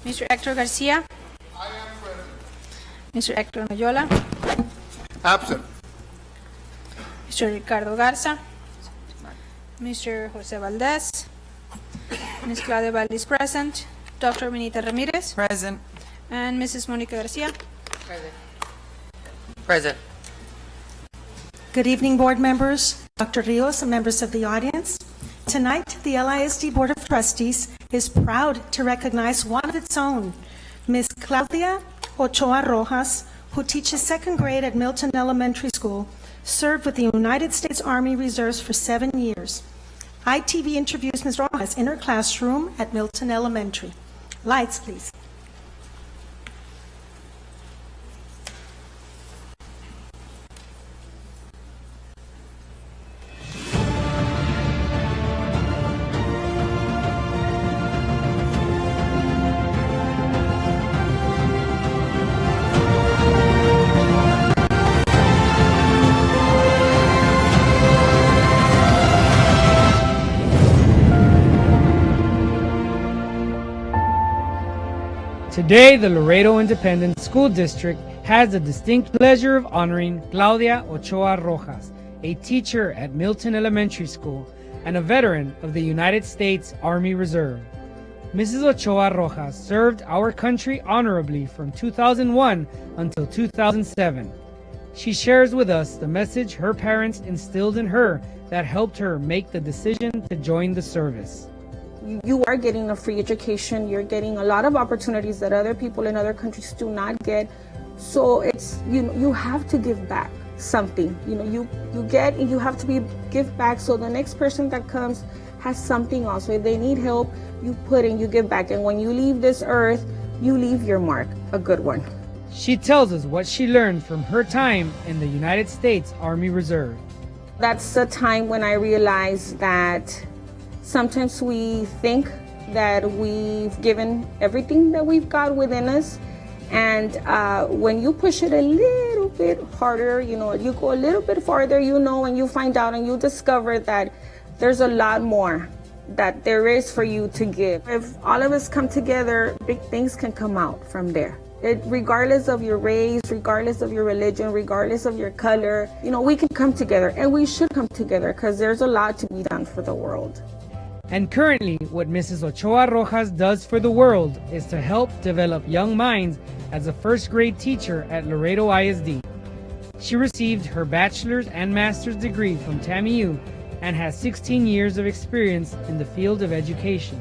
Mr. Hector Garcia. I am present. Mr. Hector Noyola. Absent. Mr. Ricardo Garza. Mr. Jose Valdez. Ms. Claudia Valdez present. Dr. Benita Ramirez. Present. And Mrs. Monica Garcia. Present. Present. Good evening, board members, Dr. Rios, and members of the audience. Tonight, the LISD Board of Trustees is proud to recognize one of its own, Ms. Claudia Ochoa Rojas, who teaches second grade at Milton Elementary School, served with the United States Army Reserves for 7 years. ITV interviews Ms. Rojas in her classroom at Milton Elementary. Lights, please. Today, the Laredo Independent School District has the distinct pleasure of honoring Claudia Ochoa Rojas, a teacher at Milton Elementary School and a veteran of the United States Army Reserve. Mrs. Ochoa Rojas served our country honorably from 2001 until 2007. She shares with us the message her parents instilled in her that helped her make the decision to join the service. You are getting a free education. You're getting a lot of opportunities that other people in other countries do not get. So it's, you have to give back something. You get, and you have to give back so the next person that comes has something also. If they need help, you put in, you give back. And when you leave this earth, you leave your mark, a good one. She tells us what she learned from her time in the United States Army Reserve. That's the time when I realized that sometimes we think that we've given everything that we've got within us, and when you push it a little bit harder, you go a little bit farther, and you find out and you discover that there's a lot more that there is for you to give. If all of us come together, big things can come out from there. Regardless of your race, regardless of your religion, regardless of your color, we can come together, and we should come together because there's a lot to be done for the world. And currently, what Mrs. Ochoa Rojas does for the world is to help develop young minds as a first grade teacher at Laredo ISD. She received her bachelor's and master's degree from TAMIU and has 16 years of experience in the field of education.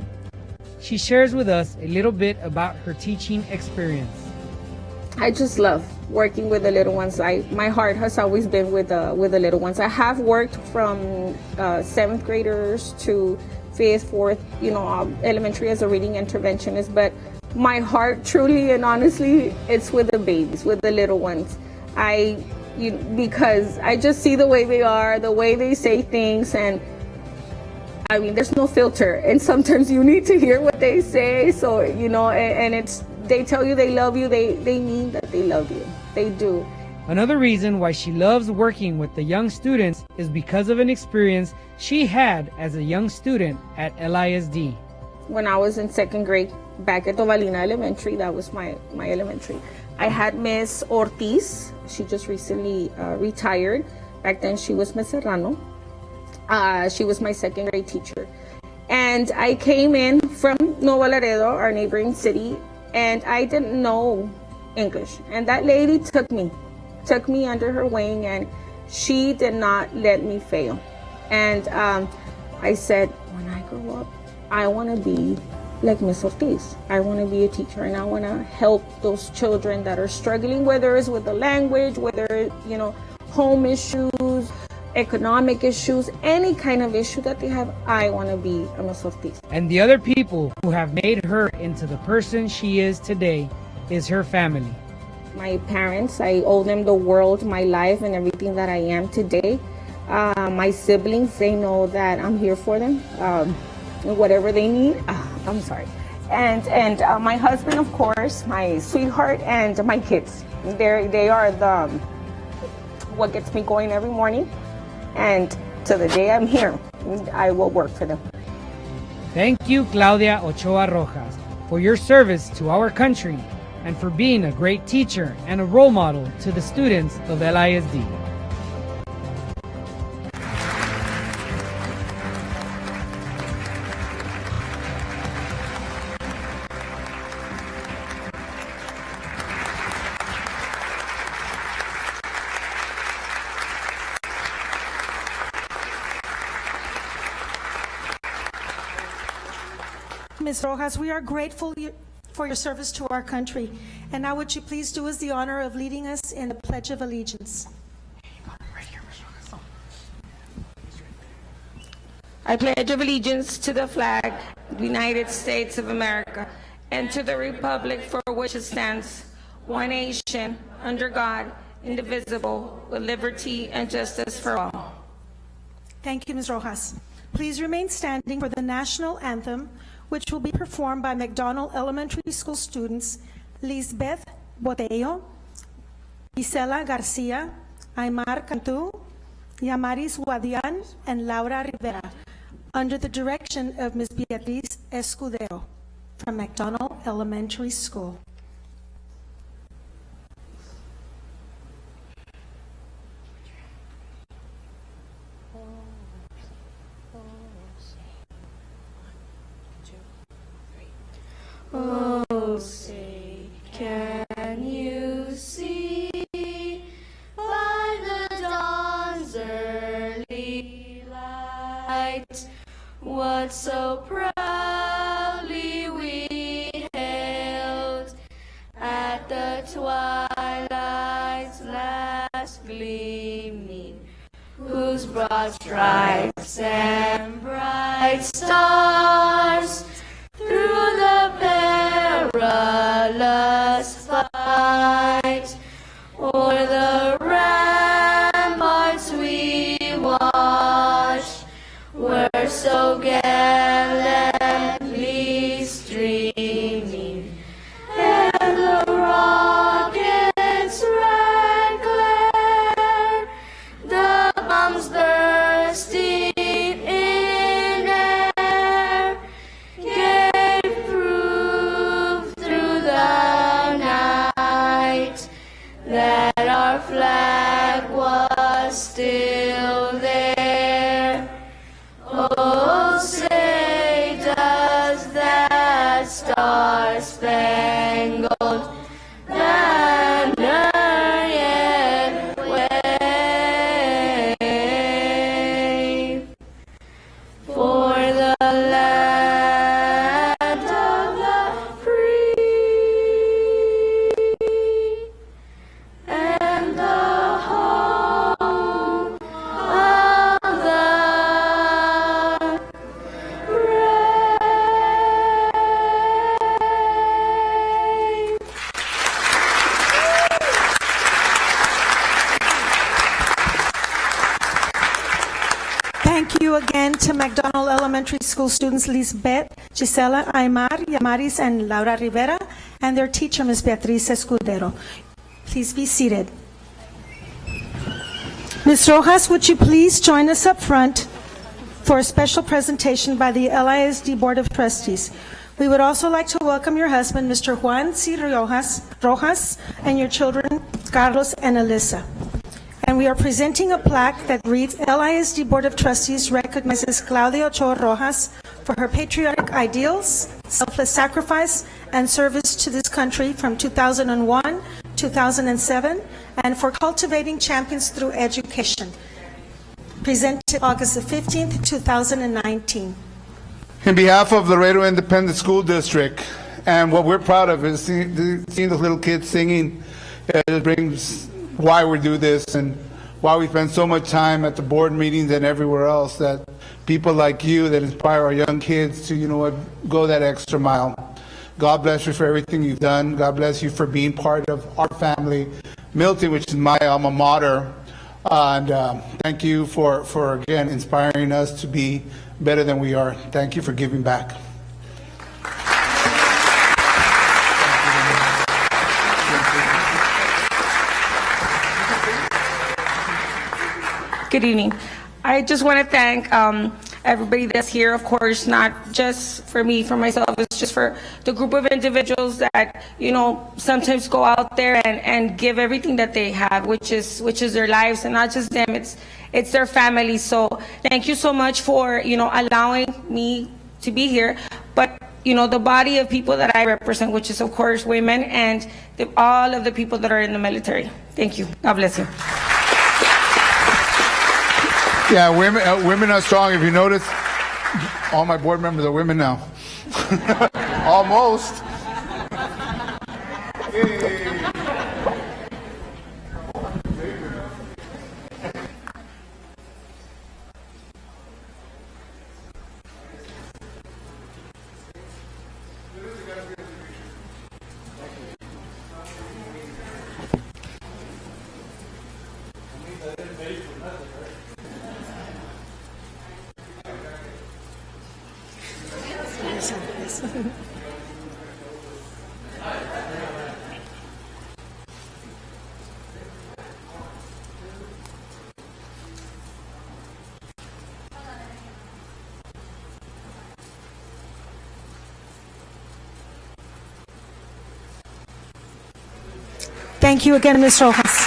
She shares with us a little bit about her teaching experience. I just love working with the little ones. My heart has always been with the little ones. I have worked from 7th graders to 5th, 4th, elementary as a reading interventionist, but my heart truly and honestly, it's with the babies, with the little ones. Because I just see the way they are, the way they say things, and there's no filter, and sometimes you need to hear what they say. So, and they tell you they love you, they mean that they love you. They do. Another reason why she loves working with the young students is because of an experience she had as a young student at LISD. When I was in 2nd grade, back at Tobalina Elementary, that was my elementary, I had Miss Ortiz. She just recently retired. Back then she was Miss Serrano. She was my 2nd grade teacher. And I came in from Nuevo Laredo, our neighboring city, and I didn't know English. And that lady took me under her wing, and she did not let me fail. And I said, when I grow up, I want to be like Miss Ortiz. I want to be a teacher, and I want to help those children that are struggling, whether it's with the language, whether home issues, economic issues, any kind of issue that they have. I want to be a Miss Ortiz. And the other people who have made her into the person she is today is her family. My parents, I owe them the world, my life, and everything that I am today. My siblings, they know that I'm here for them, whatever they need. I'm sorry. And my husband, of course, my sweetheart, and my kids. They are what gets me going every morning. And to the day I'm here, I will work for them. Thank you, Claudia Ochoa Rojas, for your service to our country and for being a great teacher and a role model to the students of LISD. Ms. Rojas, we are grateful for your service to our country. And now would you please do us the honor of leading us in the Pledge of Allegiance? I pledge allegiance to the flag of the United States of America and to the republic for which it stands, one nation, under God, indivisible, with liberty and justice for all. Thank you, Ms. Rojas. Please remain standing for the national anthem, which will be performed by McDonald Elementary School students Lisbeth Botello, Gisela Garcia, Aymar Cantu, Yamaris Guadian, and Laura Rivera, under the direction of Ms. Beatriz Escudero from McDonald Elementary School. Oh, say, can you see by the dawn's early light what so proudly we hailed at the twilight's last gleaming, whose broad stripes and bright stars through the perilous fight o'er the ramparts we watched were so gallantly streaming, and the rockets' red glare, the bombs bursting in air, gave proof through the night that our flag was still there. Oh, say, does that star-spangled banner yet wave for the land of the free and the home of the brave? Thank you again to McDonald Elementary School students Lisbeth, Gisela, Aymar, Yamaris, and Laura Rivera, and their teacher, Ms. Beatriz Escudero. Please be seated. Ms. Rojas, would you please join us up front for a special presentation by the LISD Board of Trustees. We would also like to welcome your husband, Mr. Juan C. Rojas, and your children, Carlos and Alyssa. And we are presenting a plaque that reads, LISD Board of Trustees recognizes Claudia Ochoa Rojas for her patriotic ideals, selfless sacrifice, and service to this country from 2001, 2007, and for cultivating champions through education. Presented August the 15th, 2019. In behalf of Laredo Independent School District, and what we're proud of is seeing those little kids singing. It brings why we do this and why we spend so much time at the board meetings and everywhere else, that people like you that inspire our young kids to, you know what, go that extra mile. God bless you for everything you've done. God bless you for being part of our family, Milton, which is my alma mater. And thank you for again, inspiring us to be better than we are. Thank you for giving back. Good evening. I just want to thank everybody that's here, of course, not just for me, for myself, it's just for the group of individuals that, you know, sometimes go out there and give everything that they have, which is their lives, and not just them, it's their family. So thank you so much for, you know, allowing me to be here. But, you know, the body of people that I represent, which is, of course, women and all of the people that are in the military. Thank you. God bless you. Yeah, women are strong. If you notice, all my board members are women now. Almost. Thank you again, Ms. Rojas.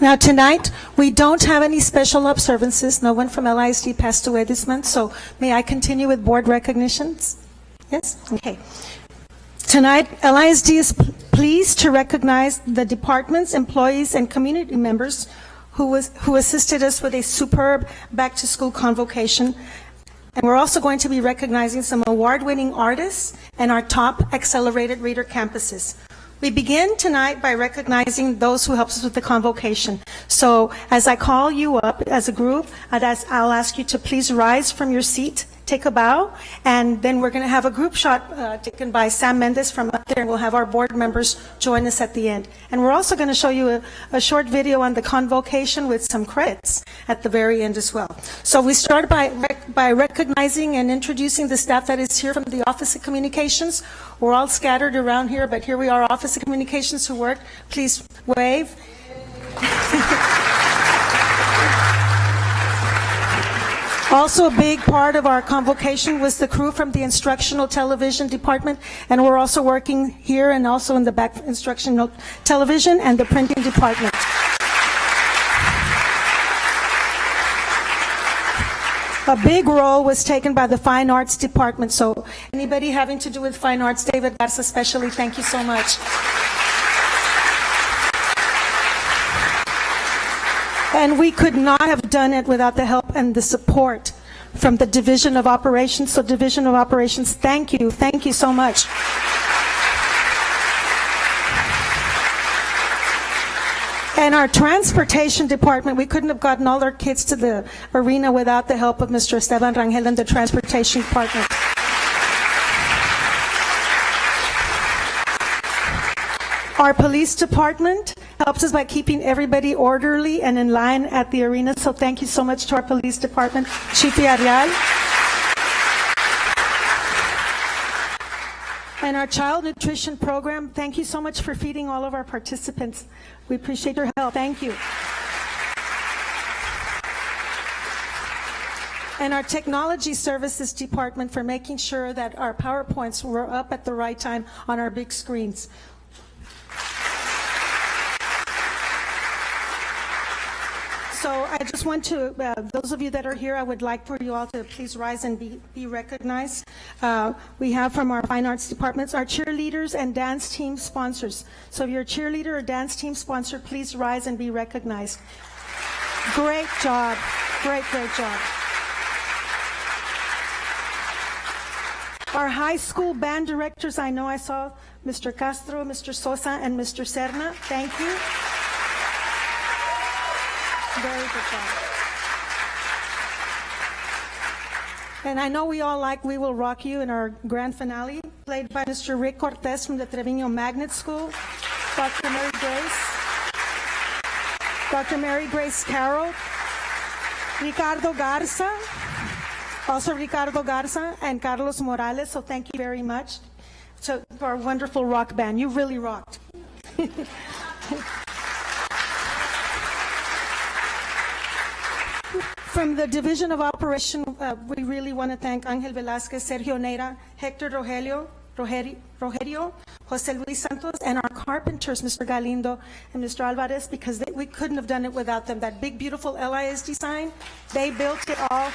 Now, tonight, we don't have any special observances. No one from LISD passed away this month, so may I continue with board recognitions? Yes? Okay. Tonight, LISD is pleased to recognize the departments, employees, and community members who assisted us with a superb back-to-school convocation. And we're also going to be recognizing some award-winning artists and our top accelerated reader campuses. We begin tonight by recognizing those who helped us with the convocation. So as I call you up as a group, I'll ask you to please rise from your seat, take a bow, and then we're going to have a group shot taken by Sam Mendes from up there, and we'll have our board members join us at the end. And we're also going to show you a short video on the convocation with some credits at the very end as well. So we start by recognizing and introducing the staff that is here from the Office of Communications. We're all scattered around here, but here we are, Office of Communications who work. Please wave. Also, a big part of our convocation was the crew from the Instructional Television Department, and we're also working here and also in the back Instructional Television and the Printing Department. A big role was taken by the Fine Arts Department, so anybody having to do with Fine Arts, David Garza especially, thank you so much. And we could not have done it without the help and the support from the Division of Operations. So Division of Operations, thank you so much. And our Transportation Department, we couldn't have gotten all our kids to the arena without the help of Mr. Esteban Rangel and the Transportation Department. Our Police Department helps us by keeping everybody orderly and in line at the arena, so thank you so much to our Police Department. Chief Arial. And our Child Nutrition Program, thank you so much for feeding all of our participants. We appreciate your help. Thank you. And our Technology Services Department for making sure that our PowerPoints were up at the right time on our big screens. So I just want to, those of you that are here, I would like for you all to please rise and be recognized. We have from our Fine Arts Departments, our cheerleaders and dance team sponsors. So if you're a cheerleader or dance team sponsor, please rise and be recognized. Great job. Great job. Our high school band directors, I know I saw Mr. Castro, Mr. Sosa, and Mr. Serna. Thank you. Very good job. And I know we all like We Will Rock You in our grand finale, played by Mr. Rick Cortez from the Trevino Magnet School, Dr. Mary Grace Carroll, Ricardo Garza, Also Ricardo Garza and Carlos Morales, so thank you very much to our wonderful rock band. You really rocked. From the Division of Operation, we really want to thank Angel Velasquez, Sergio Neira, Hector Rogelio, Jose Luis Santos, and our carpenters, Mr. Galindo and Mr. Alvarez, because we couldn't have done it without them. That big, beautiful LISD sign, they built it all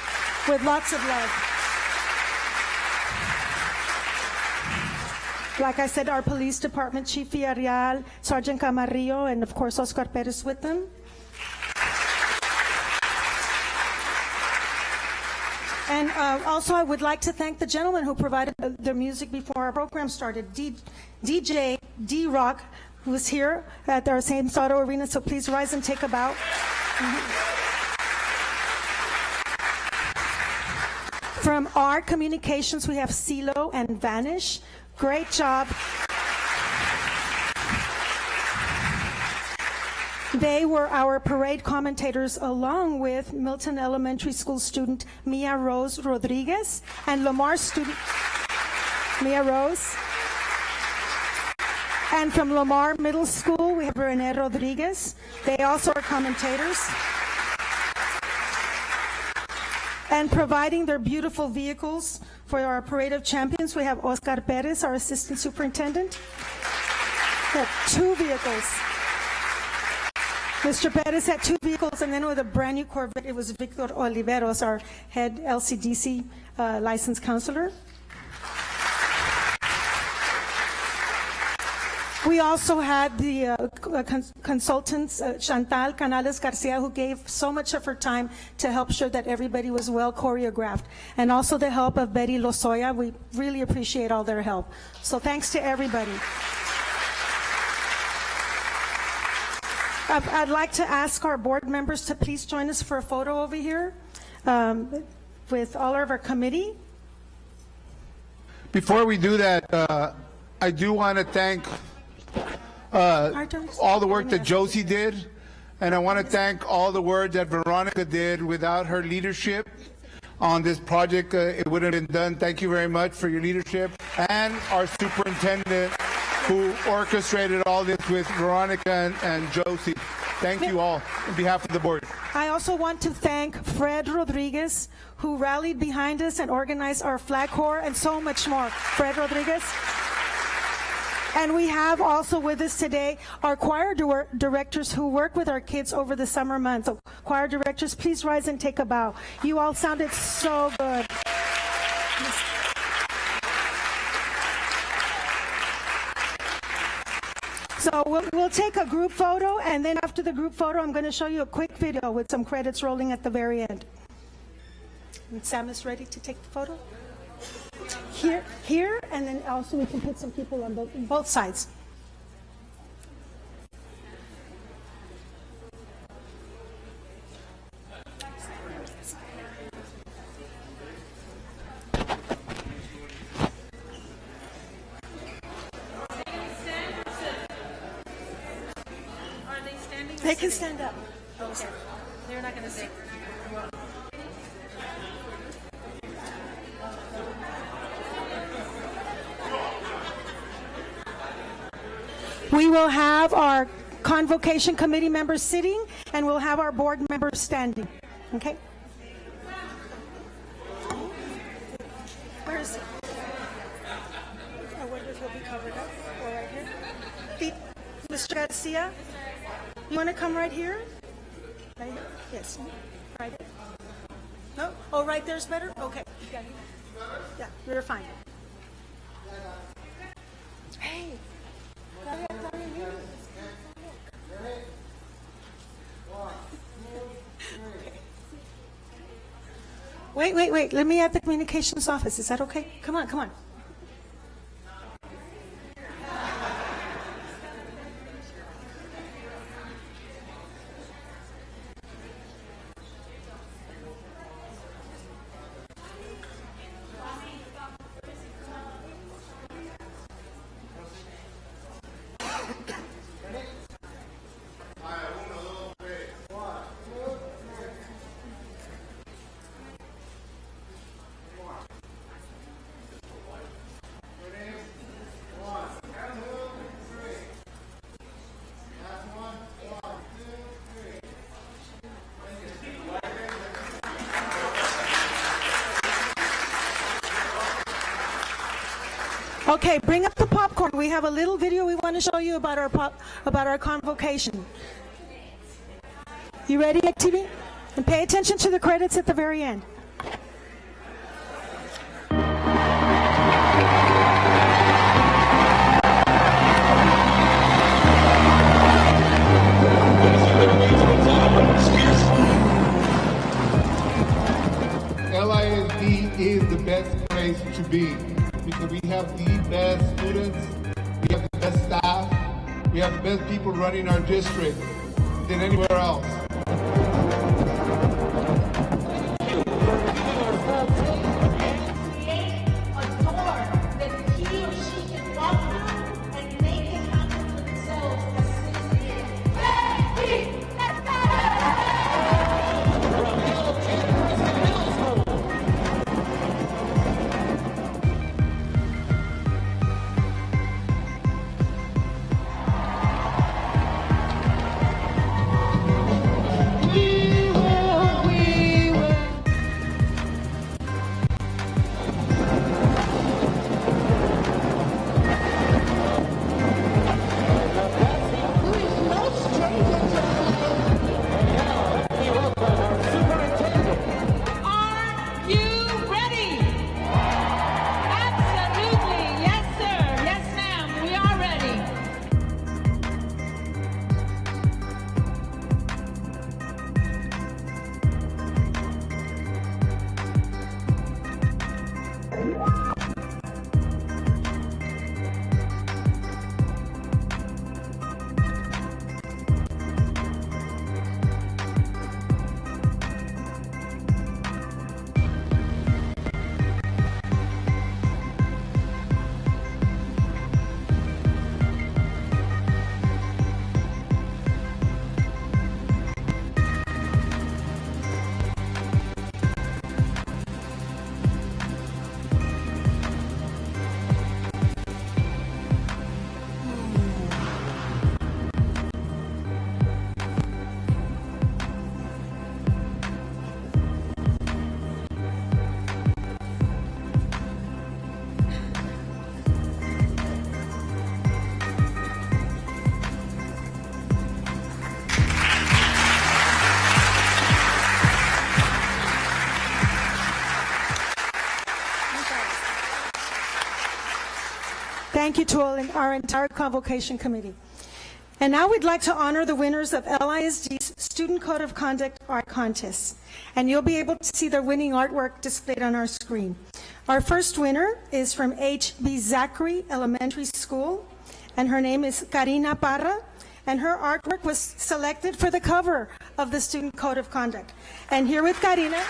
with lots of love. Like I said, our police department, Chief Villarreal, Sergeant Camarillo, and of course, Oscar Perez with them. And also, I would like to thank the gentleman who provided the music before our program started, DJ D-Rock, who was here at our St. Auto Arena, so please rise and take a bow. From our communications, we have CeeLo and Vanish. Great job. They were our parade commentators along with Milton Elementary School student Mia Rose Rodriguez and Lamar student Mia Rose. And from Lamar Middle School, we have Rene Rodriguez. They also are commentators. And providing their beautiful vehicles for our Parade of Champions, we have Oscar Perez, our Assistant Superintendent. We have 2 vehicles. Mr. Perez had 2 vehicles, and then with a brand new Corvette, it was Victor Oliveros, our head LCDC licensed counselor. We also had the consultants, Chantal Canales Garcia, who gave so much of her time to help sure that everybody was well choreographed, and also the help of Betty Lozoya. We really appreciate all their help. So thanks to everybody. I'd like to ask our board members to please join us for a photo over here with all of our committee. Before we do that, I do want to thank all the work that Josie did, and I want to thank all the work that Veronica did. Without her leadership on this project, it wouldn't have been done. Thank you very much for your leadership, and our superintendent who orchestrated all this with Veronica and Josie. Thank you all on behalf of the board. I also want to thank Fred Rodriguez, who rallied behind us and organized our flag corps and so much more. Fred Rodriguez. And we have also with us today our choir directors who work with our kids over the summer months. So choir directors, please rise and take a bow. You all sounded so good. So we'll take a group photo, and then after the group photo, I'm going to show you a quick video with some credits rolling at the very end. And Sam is ready to take the photo. Here, and then also we can put some people on both sides. They can stand up. Okay. They're not going to sit. We will have our convocation committee members sitting, and we'll have our board members standing. Okay? Where is it? I wonder if he'll be covered up. Or right here. Mr. Garcia? You want to come right here? Right here? Yes. Right here. No? Oh, right there's better? Okay. Yeah, you're fine. Hey. Wait. Let me at the communications office. Is that okay? Come on. Okay, bring up the popcorn. We have a little video we want to show you about our convocation. You ready, TV? And pay attention to the credits at the very end. LISD is the best place to be because we have the best students, we have the best staff, we have the best people running our district than anywhere else. Thank you to our entire convocation committee. And now we'd like to honor the winners of LISD's Student Code of Conduct Art Contest. And you'll be able to see their winning artwork displayed on our screen. Our first winner is from H.B. Zachary Elementary School, and her name is Karina Parra, and her artwork was selected for the cover of the Student Code of Conduct. And here with Karina,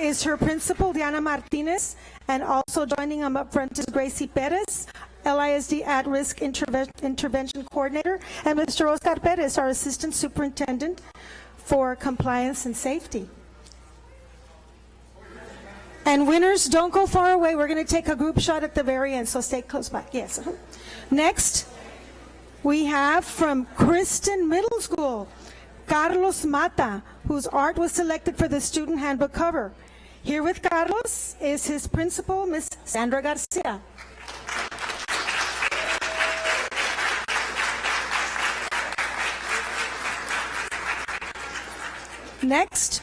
is her principal, Diana Martinez, and also joining them up front is Gracie Perez, LISD At-Risk Intervention Coordinator, and Mr. Oscar Perez, our Assistant Superintendent for Compliance and Safety. And winners, don't go far away. We're going to take a group shot at the very end, so stay close by. Yes. Next, we have from Kristen Middle School, Carlos Mata, whose art was selected for the student handbook cover. Here with Carlos is his principal, Miss Sandra Garcia. Next,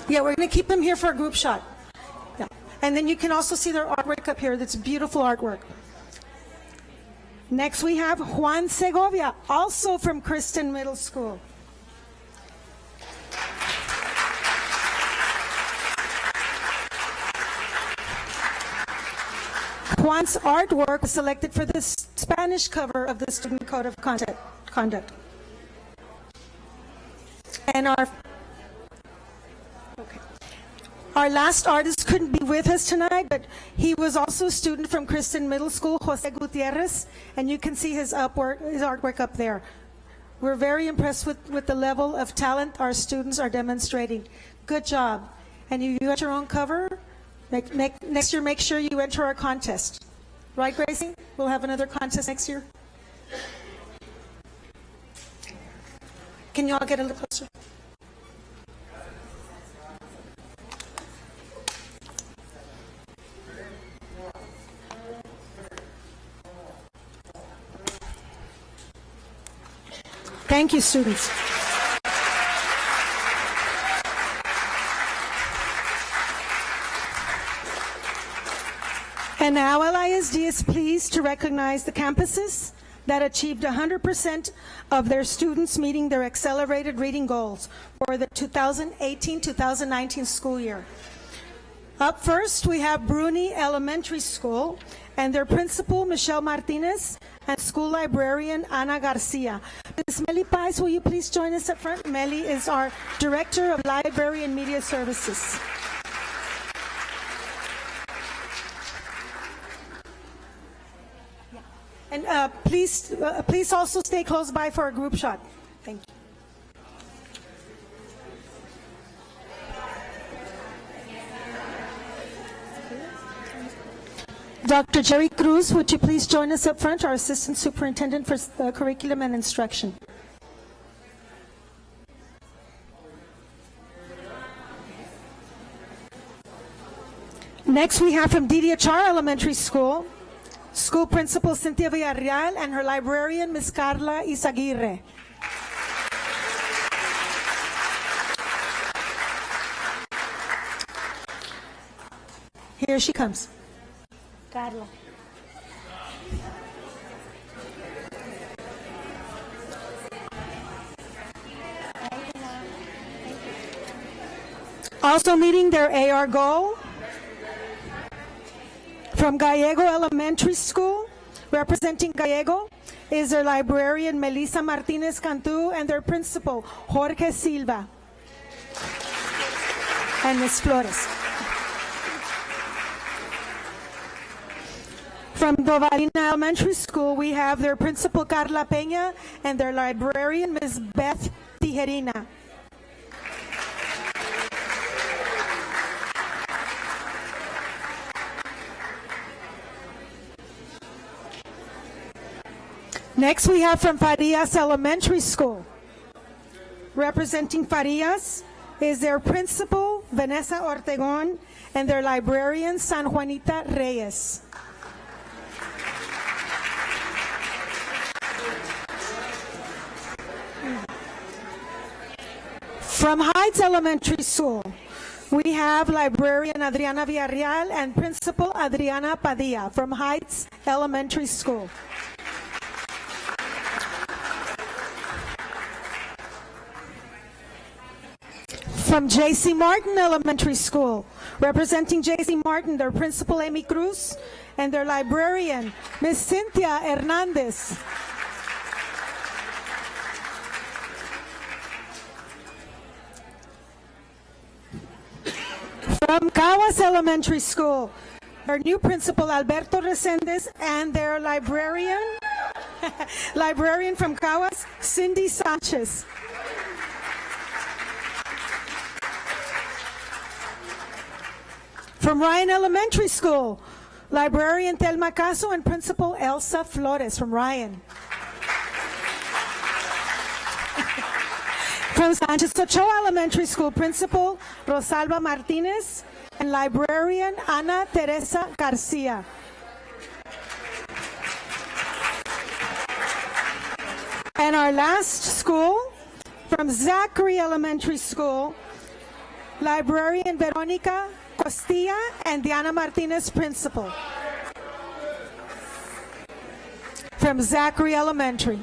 we're going to keep them here for a group shot. Yeah. And then you can also see their artwork up here. That's beautiful artwork. Next, we have Juan Segovia, also from Kristen Middle School. Juan's artwork was selected for the Spanish cover of the Student Code of Conduct. And our last artist couldn't be with us tonight, but he was also a student from Kristen Middle School, Jose Gutierrez, and you can see his artwork up there. We're very impressed with the level of talent our students are demonstrating. Good job. And you got your own cover. Next year, make sure you enter our contest. Right, Gracie? We'll have another contest next year. Can you all get a little closer? Thank you, students. And now LISD is pleased to recognize the campuses that achieved 100% of their students meeting their accelerated reading goals for the 2018-2019 school year. Up first, we have Bruni Elementary School and their principal, Michelle Martinez, and school librarian, Ana Garcia. Ms. Meli Pais, will you please join us up front? Meli is our Director of Library and Media Services. And please also stay close by for a group shot. Thank you. Dr. Yeary Cruz, would you please join us up front, our Assistant Superintendent for Curriculum and Instruction. Next, we have from DDHR Elementary School, School Principal Cynthia Villarreal and her librarian, Ms. Carla Izaguirre. Here she comes. Carla. Also meeting their AR goal, from Gallego Elementary School, representing Gallego, is their librarian, Melissa Martinez Cantu, and their principal, Jorge Silva, and Ms. Flores. From Dovalina Elementary School, we have their principal, Carla Peña, and their librarian, Ms. Beth Tijerina. Next, we have from Farias Elementary School. Representing Farias is their principal, Vanessa Ortegon, and their librarian, San Juanita Reyes. From Heights Elementary School, we have librarian Adriana Villarreal and principal Adriana Padilla from Heights Elementary School. From J.C. Martin Elementary School, representing J.C. Martin, their principal, Amy Cruz, and their librarian, Ms. Cynthia Hernandez. From Caguas Elementary School, their new principal, Alberto Resendez, and their librarian, librarian from Caguas, Cindy Sanchez. From Ryan Elementary School, librarian Telma Caso and principal Elsa Flores from Ryan. From Sanchez Ochoa Elementary School, principal Rosalba Martinez and librarian Ana Teresa Garcia. And our last school, from Zachary Elementary School, librarian Veronica Costilla and Diana Martinez, principal. From Zachary Elementary.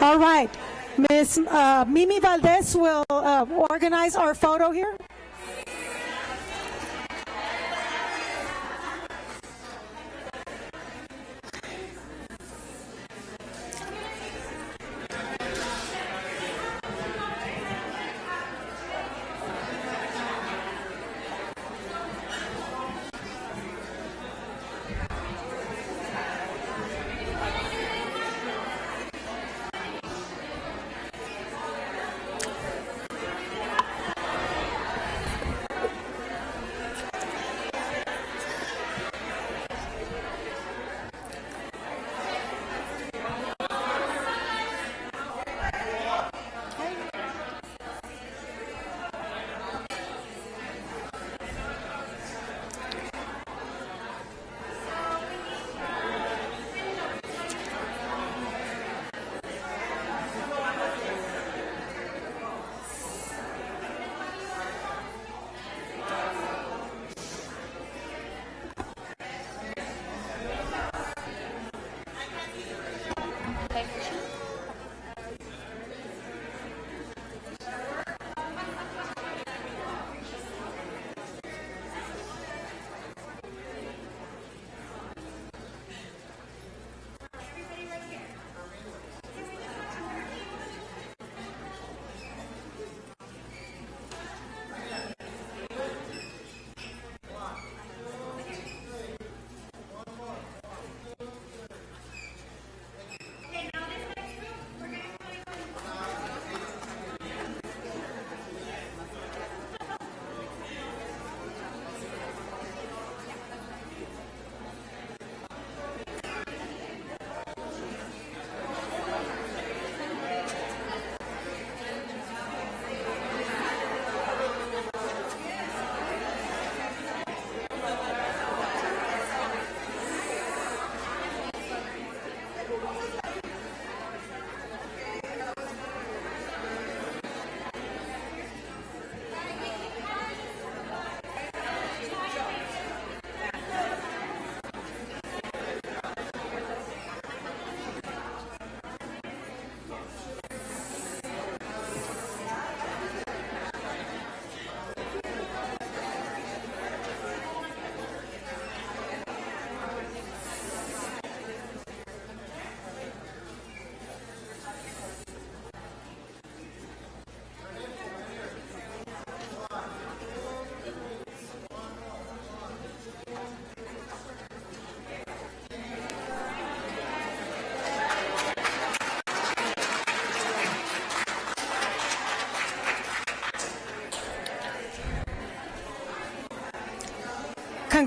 All right, Ms. Mimi Valdez will organize our photo here.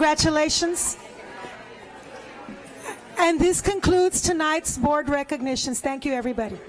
Congratulations. And this concludes tonight's board recognitions. Thank you, everybody.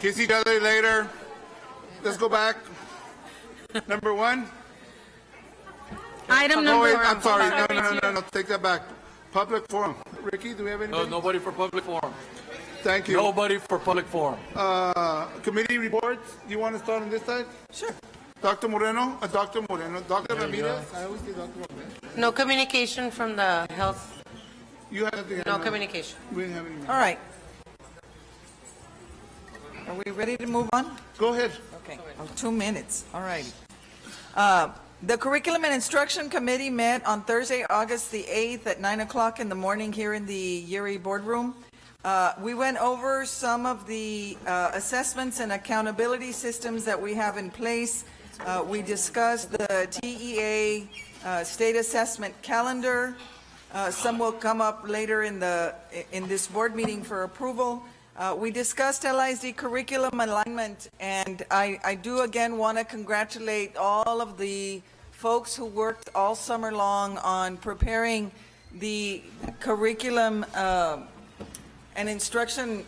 Kiss each other later. Let's go back. Number one. Item Oh, number. wait, I'm sorry. No. Take that back. Public forum. Ricky, do we have anything? Nobody for public forum. Thank you. Nobody for public forum. Committee reports. You want to start on this side? Sure. Dr. Moreno. Dr. Ramirez. I always say Dr. Ramirez. No communication from the health. You have nothing. No communication. We didn't have any. All right. Are we ready to move on? Go ahead. Okay. Oh, 2 minutes. All righty. The Curriculum and Instruction Committee met on Thursday, August the 8th at 9 o'clock in the morning here in the Yeary boardroom. We went over some of the assessments and accountability systems that we have in place. We discussed the TEA state assessment calendar. Some will come up later in this board meeting for approval. We discussed LISD curriculum alignment, and I do again want to congratulate all of the folks who worked all summer long on preparing the curriculum and instruction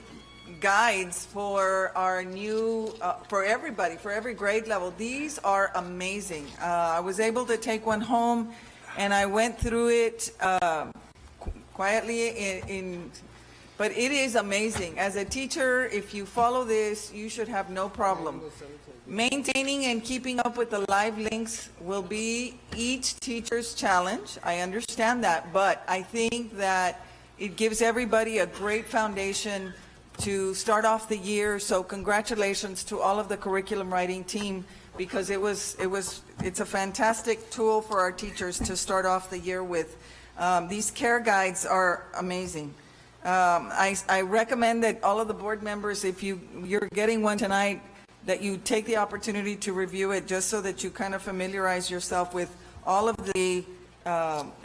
guides for our new, for everybody, for every grade level. These are amazing. I was able to take one home, and I went through it quietly but it is amazing. As a teacher, if you follow this, you should have no problem. Maintaining and keeping up with the live links will be each teacher's challenge. I understand that, but I think that it gives everybody a great foundation to start off the year. So congratulations to all of the curriculum writing team, because it's a fantastic tool for our teachers to start off the year with. These care guides are amazing. I recommend that all of the board members, if you're getting one tonight, that you take the opportunity to review it, just so that you kind of familiarize yourself with all of the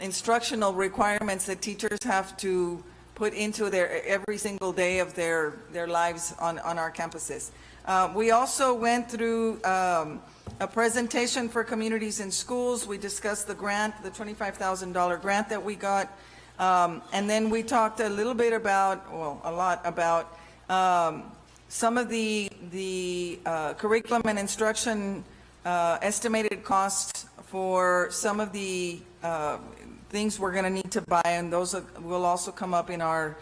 instructional requirements that teachers have to put into their every single day of their lives on our campuses. We also went through a presentation for communities in schools. We discussed the grant, the $25,000 grant that we got. And then we talked a little bit about, well, a lot about some of the curriculum and instruction estimated costs for some of the things we're going to need to buy, and those will also come up in our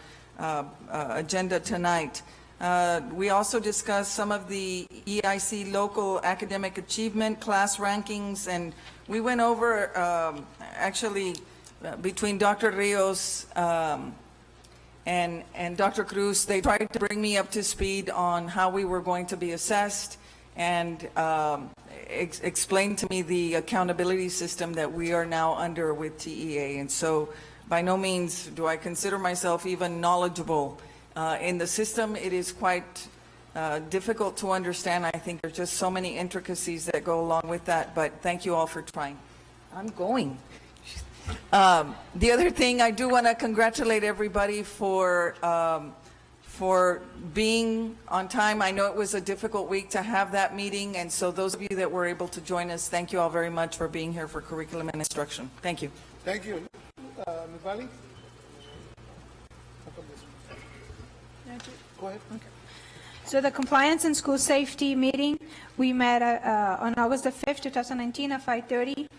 agenda tonight. We also discussed some of the EIC local academic achievement class rankings, and we went over actually between Dr. Rios and Dr. Cruz. They tried to bring me up to speed on how we were going to be assessed, and explain to me the accountability system that we are now under with TEA. And so by no means do I consider myself even knowledgeable in the system. It is quite difficult to understand. I think there's just so many intricacies that go along with that, but thank you all for trying. I'm going. The other thing, I do want to congratulate everybody for being on time. I know it was a difficult week to have that meeting, and so those of you that were able to join us, thank you all very much for being here for curriculum and instruction. Thank you. Thank you. Ms. Valley? Go ahead. Okay. So the Compliance and School Safety meeting, we met on August the 5th, 2019 at 5:30.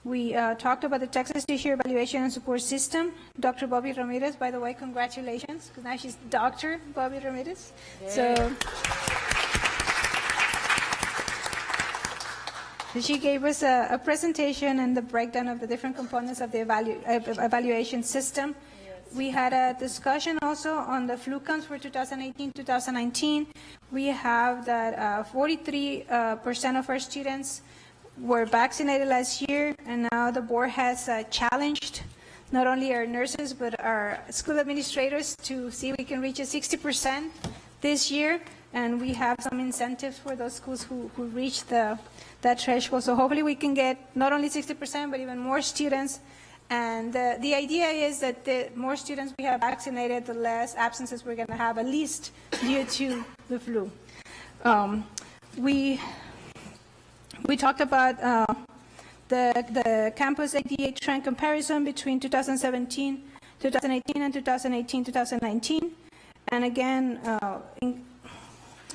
We talked about the Texas Teacher Evaluation and Support System. Dr. Bobby Ramirez, by the way, congratulations, because now she's Dr. Bobby Ramirez. So she gave us a presentation and the breakdown of the different components of the evaluation system. We had a discussion also on the flu counts for 2018-2019. We have that 43% of our students were vaccinated last year, and now the board has challenged not only our nurses but our school administrators to see if we can reach a 60% this year, and we have some incentives for those schools who reach that threshold. So hopefully we can get not only 60% but even more students. And the idea is that the more students we have vaccinated, the less absences we're going to have, at least due to the flu. We talked about the campus ADA trend comparison between 2018, and 2019. And again,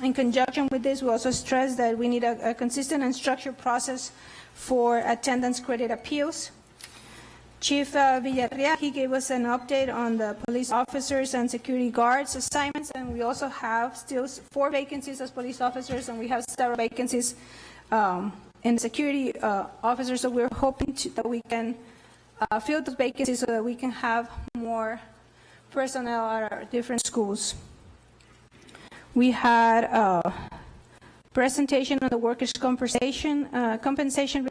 in conjunction with this, we also stress that we need a consistent and structured process for attendance credit appeals. Chief Villarreal, he gave us an update on the police officers and security guards assignments, and we also have still 4 vacancies as police officers, and we have several vacancies in security officers. So we're hoping that we can fill those vacancies so that we can have more personnel at our different schools. We had a presentation on the workers' compensation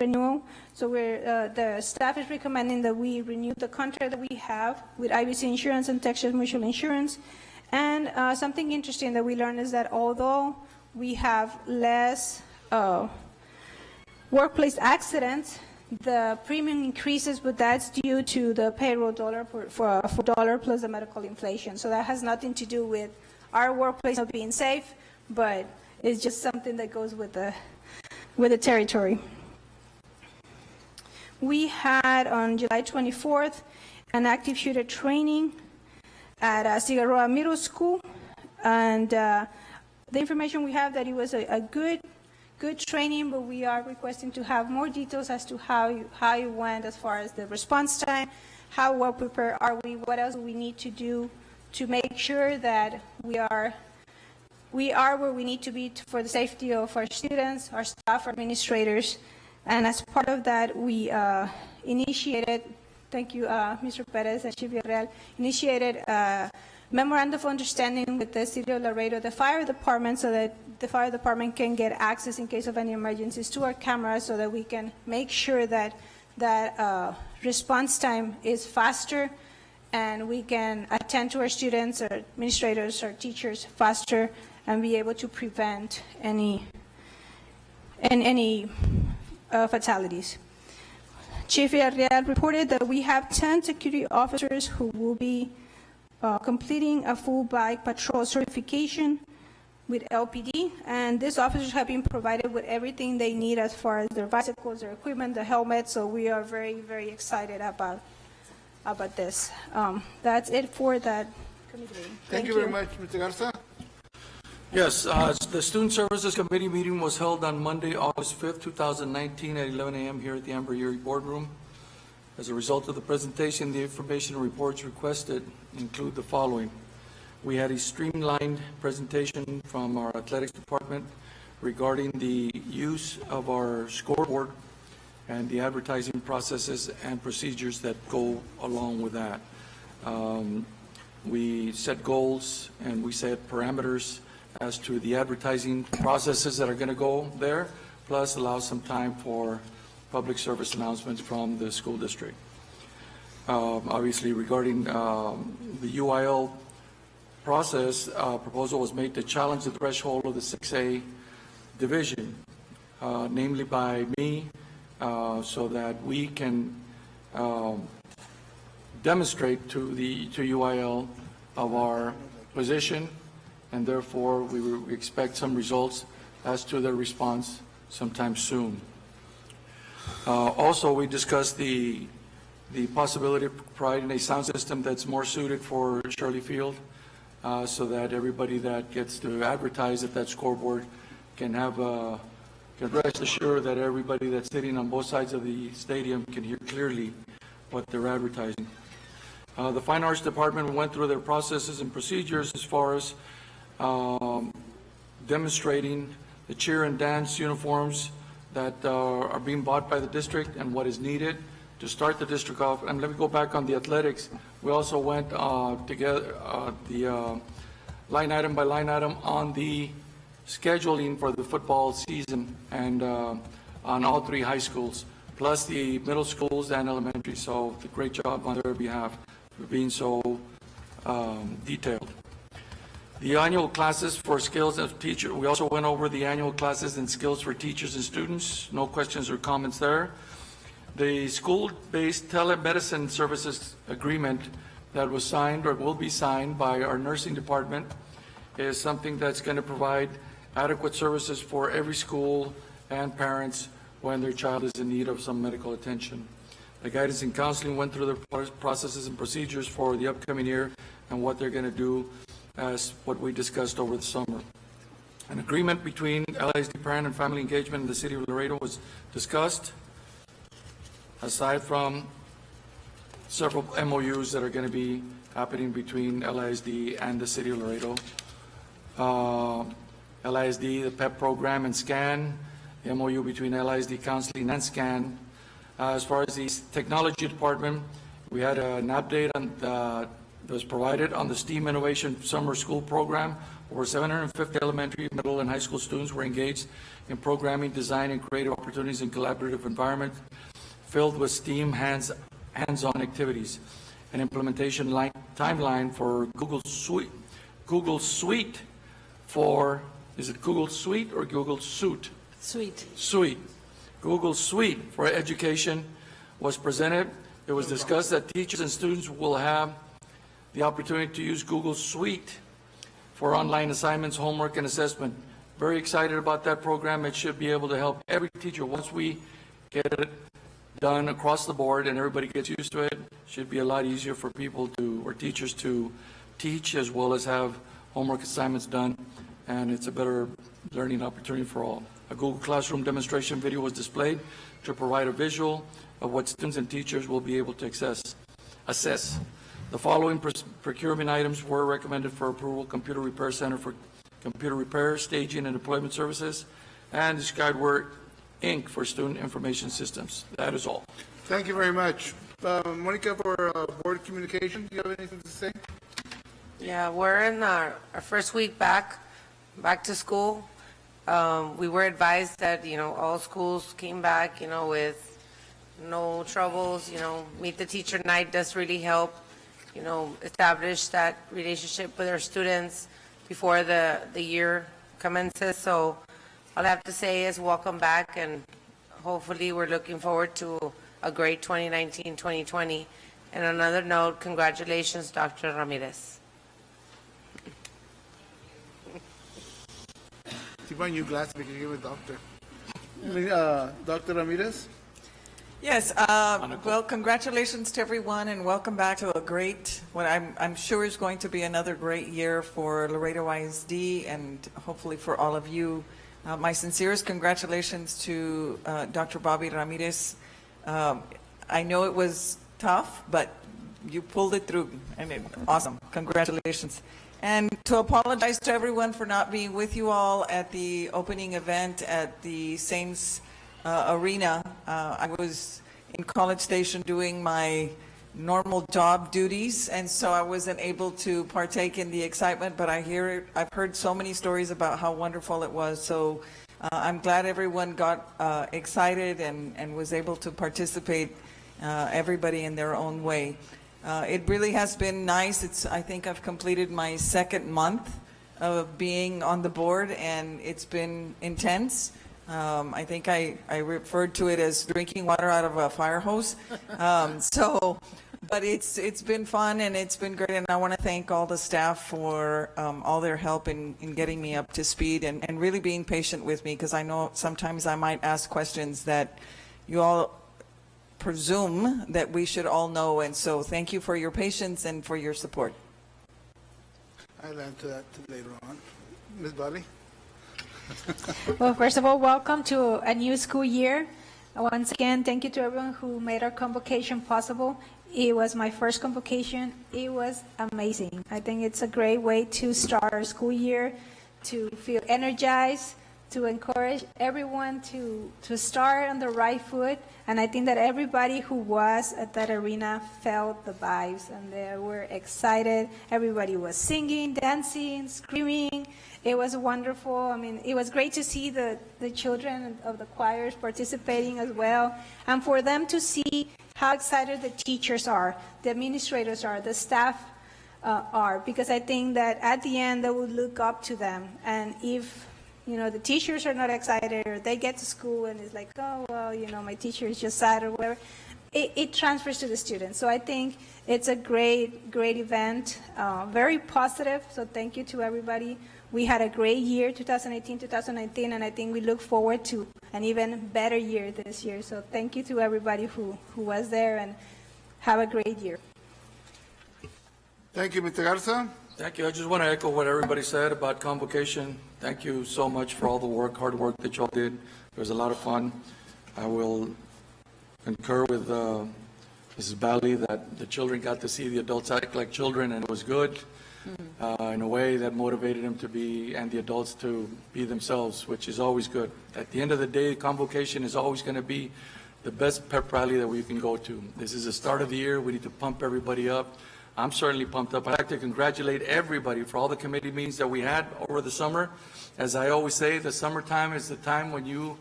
renewal. So the staff is recommending that we renew the contract that we have with IBC Insurance and Texas Mutual Insurance. And something interesting that we learned is that although we have less workplace accidents, the premium increases, but that's due to the payroll dollar for dollar plus the medical inflation. So that has nothing to do with our workplace not being safe, but it's just something that goes with the territory. We had on July 24th an active shooter training at Cigarroa Middle School, and the information we have that it was a good training, but we are requesting to have more details as to how it went as far as the response time, how well prepared are we, what else we need to do to make sure that we are where we need to be for the safety of our students, our staff, our administrators. And as part of that, we initiated, thank you, Mr. Perez and Chief Villarreal, initiated a memorandum of understanding with the City of Laredo, the fire department, so that the fire department can get access in case of any emergencies to our cameras, so that we can make sure that response time is faster, and we can attend to our students, our administrators, our teachers faster, and be able to prevent any fatalities. Chief Villarreal reported that we have 10 security officers who will be completing a full bike patrol certification with LPD, and these officers have been provided with everything they need as far as their bicycles, their equipment, the helmets, so we are very, very excited about this. That's it for that committee meeting. Thank you very much, Mr. Garza. Yes, the Student Services Committee meeting was held on Monday, August 5th, 2019 at 11 a.m. here at the Yeary Boardroom. As a result of the presentation, the information and reports requested include the following. We had a streamlined presentation from our athletics department regarding the use of our scoreboard and the advertising processes and procedures that go along with that. We set goals and we set parameters as to the advertising processes that are going to go there, plus allow some time for public service announcements from the school district. Obviously, regarding the UIL process, proposal was made to challenge the threshold of the 6A division, namely by me, so that we can demonstrate to UIL of our position, and therefore we expect some results as to their response sometime soon. Also, we discussed the possibility of providing a sound system that's more suited for Shirley Field, so that everybody that gets to advertise at that scoreboard can have can rest assured that everybody that's sitting on both sides of the stadium can hear clearly what they're advertising. The Fine Arts Department went through their processes and procedures as far as demonstrating the cheer and dance uniforms that are being bought by the district and what is needed to start the district off. And let me go back on the athletics. We also went together the line item by line item on the scheduling for the football season and on all three high schools, plus the middle schools and elementary. So a great job on their behalf for being so detailed. The annual classes for skills of teacher, we also went over the annual classes and skills for teachers and students. No questions or comments there. The school-based telemedicine services agreement that was signed or will be signed by our nursing department is something that's going to provide adequate services for every school and parents when their child is in need of some medical attention. The guidance and counseling went through the processes and procedures for the upcoming year and what they're going to do as what we discussed over the summer. An agreement between LISD Parent and Family Engagement and the City of Laredo was discussed, aside from several MOUs that are going to be happening between LISD and the City of Laredo. LISD, the PEP program, and SCAN, the MOU between LISD Counseling and SCAN. As far as the technology department, we had an update on that was provided on the STEAM Innovation Summer School Program. Over 750 elementary, middle, and high school students were engaged in programming, design, and creative opportunities in collaborative environment filled with STEAM hands-on activities. An implementation timeline for Google Suite for, is it Google Suite or Google Suite? Suite. Google Suite for education was presented. It was discussed that teachers and students will have the opportunity to use Google Suite for online assignments, homework, and assessment. Very excited about that program. It should be able to help every teacher. Once we get it done across the board and everybody gets used to it, should be a lot easier for people to, or teachers to teach as well as have homework assignments done, and it's a better learning opportunity for all. A Google Classroom demonstration video was displayed to provide a visual of what students and teachers will be able to assess. The following procurement items were recommended for approval: Computer Repair Center for computer repair, staging, and deployment services, and the Skyward Inc. for student information systems. That is all. Thank you very much. Monica, for board communication, do you have anything to say? Yeah, we're in our first week back to school. We were advised that, all schools came back, with no troubles. Meet the Teacher Night does really help, establish that relationship with our students before the year commences. So all I have to say is welcome back, and hopefully we're looking forward to a great 2019-2020. And on another note, congratulations, Dr. Ramirez. Keep on your glass because you're a doctor. Dr. Ramirez? Yes, well, congratulations to everyone and welcome back to a great, what I'm sure is going to be another great year for Laredo ISD and hopefully for all of you. My sincerest congratulations to Dr. Bobby Ramirez. I know it was tough, but you pulled it through. Awesome. Congratulations. And to apologize to everyone for not being with you all at the opening event at the Saints Arena. I was in College Station doing my normal job duties, and so I wasn't able to partake in the excitement, but I've heard so many stories about how wonderful it was. So I'm glad everyone got excited and was able to participate, everybody in their own way. It really has been nice. I think I've completed my second month of being on the board, and it's been intense. I think I referred to it as drinking water out of a fire hose. But it's been fun and it's been great, and I want to thank all the staff for all their help in getting me up to speed and really being patient with me, because I know sometimes I might ask questions that you all presume that we should all know, and so thank you for your patience and for your support. I'll answer that later on. Ms. Bobby? Well, first of all, welcome to a new school year. Once again, thank you to everyone who made our convocation possible. It was my first convocation. It was amazing. I think it's a great way to start our school year, to feel energized, to encourage everyone to start on the right foot. And I think that everybody who was at that arena felt the vibes and they were excited. Everybody was singing, dancing, screaming. It was wonderful. I mean, it was great to see the children of the choirs participating as well. And for them to see how excited the teachers are, the administrators are, the staff are, because I think that at the end they would look up to them. And if the teachers are not excited, or they get to school and it's like, oh, well, my teacher is just sad or whatever, it transfers to the students. So I think it's a great, great event, very positive. So thank you to everybody. We had a great year, 2018, 2019, and I think we look forward to an even better year this year. So thank you to everybody who was there, and have a great year. Thank you, Mr. Garza. Thank you. I just want to echo what everybody said about convocation. Thank you so much for all the hard work that y'all did. It was a lot of fun. I will concur with Mrs. Bally that the children got to see the adults act like children, and it was good. In a way that motivated them to be, and the adults to be themselves, which is always good. At the end of the day, convocation is always going to be the best pep rally that we can go to. This is the start of the year. We need to pump everybody up. I'm certainly pumped up. I'd like to congratulate everybody for all the committee meetings that we had over the summer. As I always say, the summertime is the time when you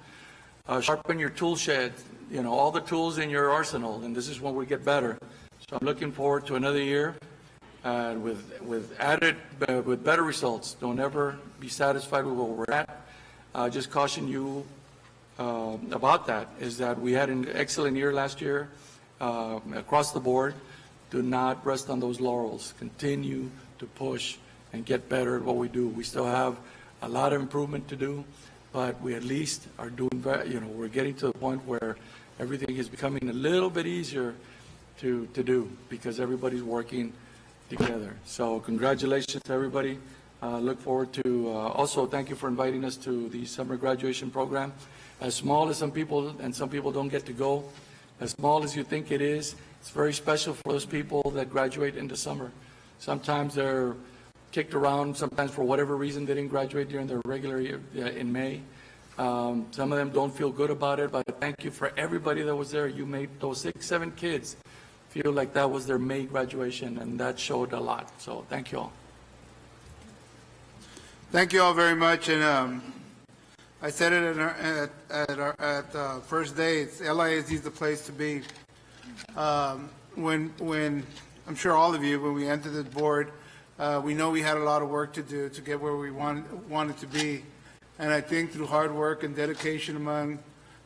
sharpen your tool shed, all the tools in your arsenal, and this is when we get better. So I'm looking forward to another year. With better results. Don't ever be satisfied with where we're at. Just caution you about that, is that we had an excellent year last year across the board. Do not rest on those laurels. Continue to push and get better at what we do. We still have a lot of improvement to do, but we at least are doing, we're getting to the point where everything is becoming a little bit easier to do, because everybody's working together. So congratulations to everybody. Look forward to, also thank you for inviting us to the summer graduation program. As small as some people don't get to go, as small as you think it is, it's very special for those people that graduate in the summer. Sometimes they're kicked around, sometimes for whatever reason they didn't graduate during their regular year in May. Some of them don't feel good about it, but thank you for everybody that was there. You made those 6, 7 kids feel like that was their May graduation, and that showed a lot. So thank you all. Thank you all very much. And I said it at first day, LISD is the place to be. When I'm sure all of you, when we entered the board, we know we had a lot of work to do to get where we wanted to be. And I think through hard work and dedication among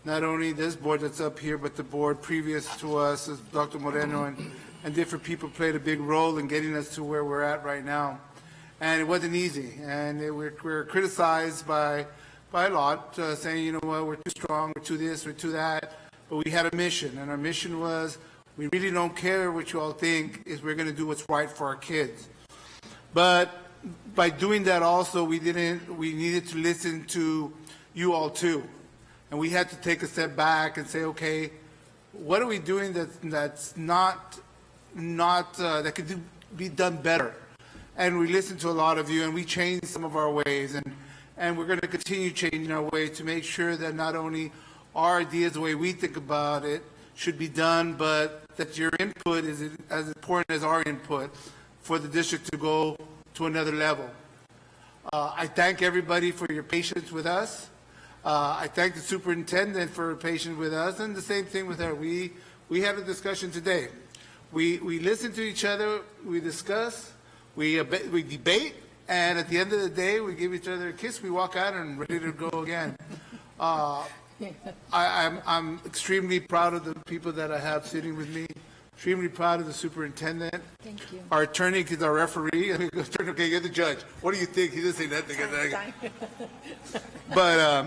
not only this board that's up here, but the board previous to us, as Dr. Moreno and different people played a big role in getting us to where we're at right now. And it wasn't easy. And we're criticized by a lot, saying, you know what, we're too strong, we're too this, we're too that. But we had a mission, and our mission was, we really don't care what you all think, is we're going to do what's right for our kids. But by doing that also, we needed to listen to you all too. And we had to take a step back and say, okay, what are we doing that's not that could be done better? And we listened to a lot of you, and we changed some of our ways, and we're going to continue changing our ways to make sure that not only our ideas, the way we think about it, should be done, but that your input is as important as our input for the district to go to another level. I thank everybody for your patience with us. I thank the superintendent for her patience with us, and the same thing with her. We had a discussion today. We listen to each other, we discuss, we debate, and at the end of the day, we give each other a kiss, we walk out and ready to go again. I'm extremely proud of the people that I have sitting with me, extremely proud of the superintendent. Thank you. Our attorney is our referee. Okay, you're the judge. What do you think? He doesn't say nothing. But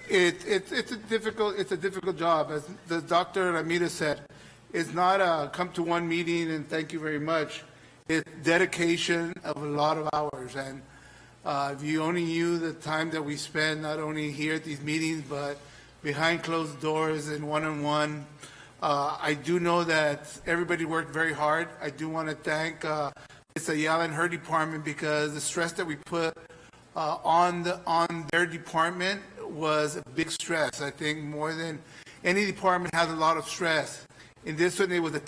it's a difficult job. As the Dr. Ramirez said, it's not a come to one meeting and thank you very much. It's dedication of a lot of hours, and If you only knew the time that we spend, not only here at these meetings, but behind closed doors and one-on-one. I do know that everybody worked very hard. I do want to thank Ms. Ayala and her department, because the stress that we put on their department was a big stress. I think more than any department has a lot of stress. In this one, it was a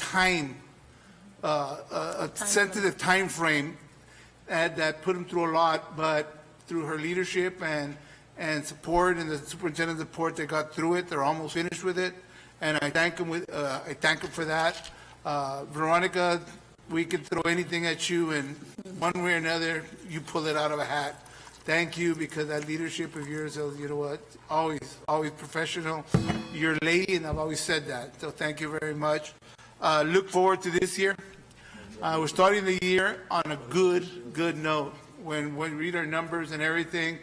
sensitive time frame that put them through a lot, but through her leadership and support and the superintendent's support, they got through it. They're almost finished with it, and I thank them for that. Veronica, we can throw anything at you, and one way or another, you pull it out of a hat. Thank you, because that leadership of yours, you know what, always professional. You're a lady, and I've always said that. So thank you very much. Look forward to this year. We're starting the year on a good note. When we read our numbers and everything,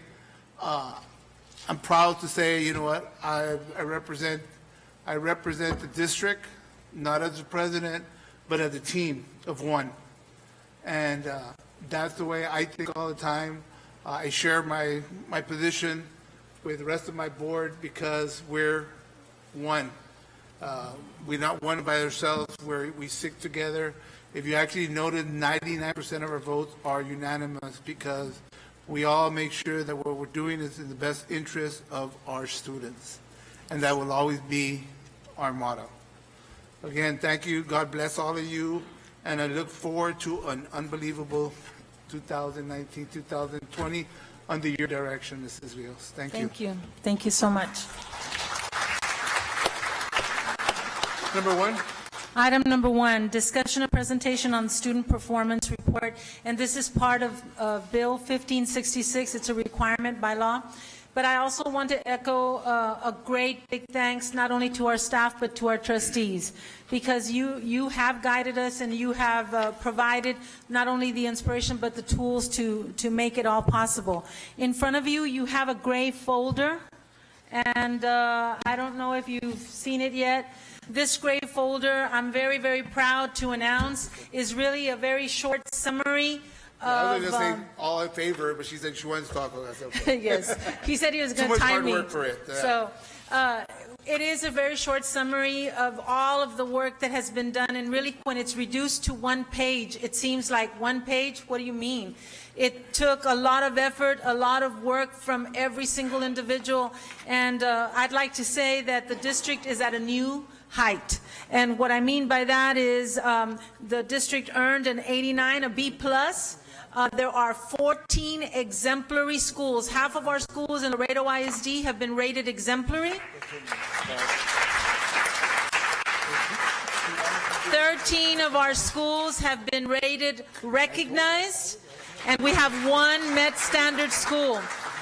I'm proud to say, you know what, I represent the district, not as a president, but as a team of one. And that's the way I think all the time. I share my position with the rest of my board, because we're one. We're not one by ourselves. We stick together. If you actually noted, 99% of our votes are unanimous, because we all make sure that what we're doing is in the best interest of our students. And that will always be our motto. Again, thank you. God bless all of you. And I look forward to an unbelievable 2019, 2020 under your direction, Mrs. Rios. Thank you. Thank you. Thank you so much. Number one. Item number 1, discussion and presentation on student performance report. And this is part of Bill 1566. It's a requirement by law. But I also want to echo a great big thanks not only to our staff but to our trustees, because you have guided us and you have provided not only the inspiration but the tools to make it all possible. In front of you, you have a gray folder, and I don't know if you've seen it yet. This gray folder, I'm very, very proud to announce, is really a very short summary I was going to say all in favor, but she said she wanted to talk about that. Okay. Yes, he said he was going to time me. Too much hard work for it. Yeah. So it is a very short summary of all of the work that has been done, and really when it's reduced to one page, it seems like one page. What do you mean? It took a lot of effort, a lot of work from every single individual, and I'd like to say that the district is at a new height. And what I mean by that is the district earned an 89, a B+. There are 14 exemplary schools. Half of our schools in Laredo ISD have been rated exemplary. 13 of our schools have been rated recognized, and we have 1 Met Standard school.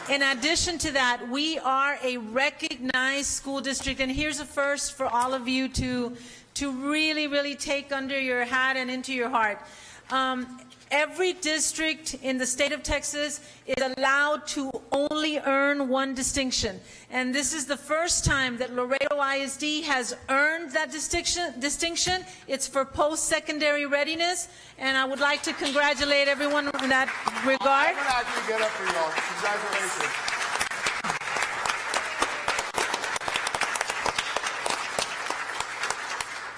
In addition to that, we are a recognized school district, and here's a first for all of you to really, really take under your hat and into your heart. Every district in the state of Texas is allowed to only earn 1 distinction. And this is the first time that Laredo ISD has earned that distinction. It's for post-secondary readiness. And I would like to congratulate everyone in that regard. I'm going to actually get up for y'all. Congratulations.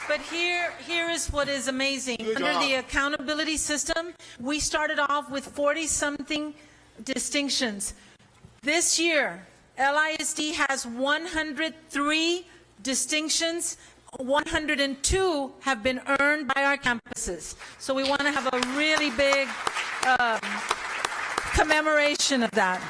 But here is what is amazing. Under the accountability system, we started off with 40-something distinctions. This year, LISD has 103 distinctions. 102 have been earned by our campuses. So we want to have a really big commemoration of that.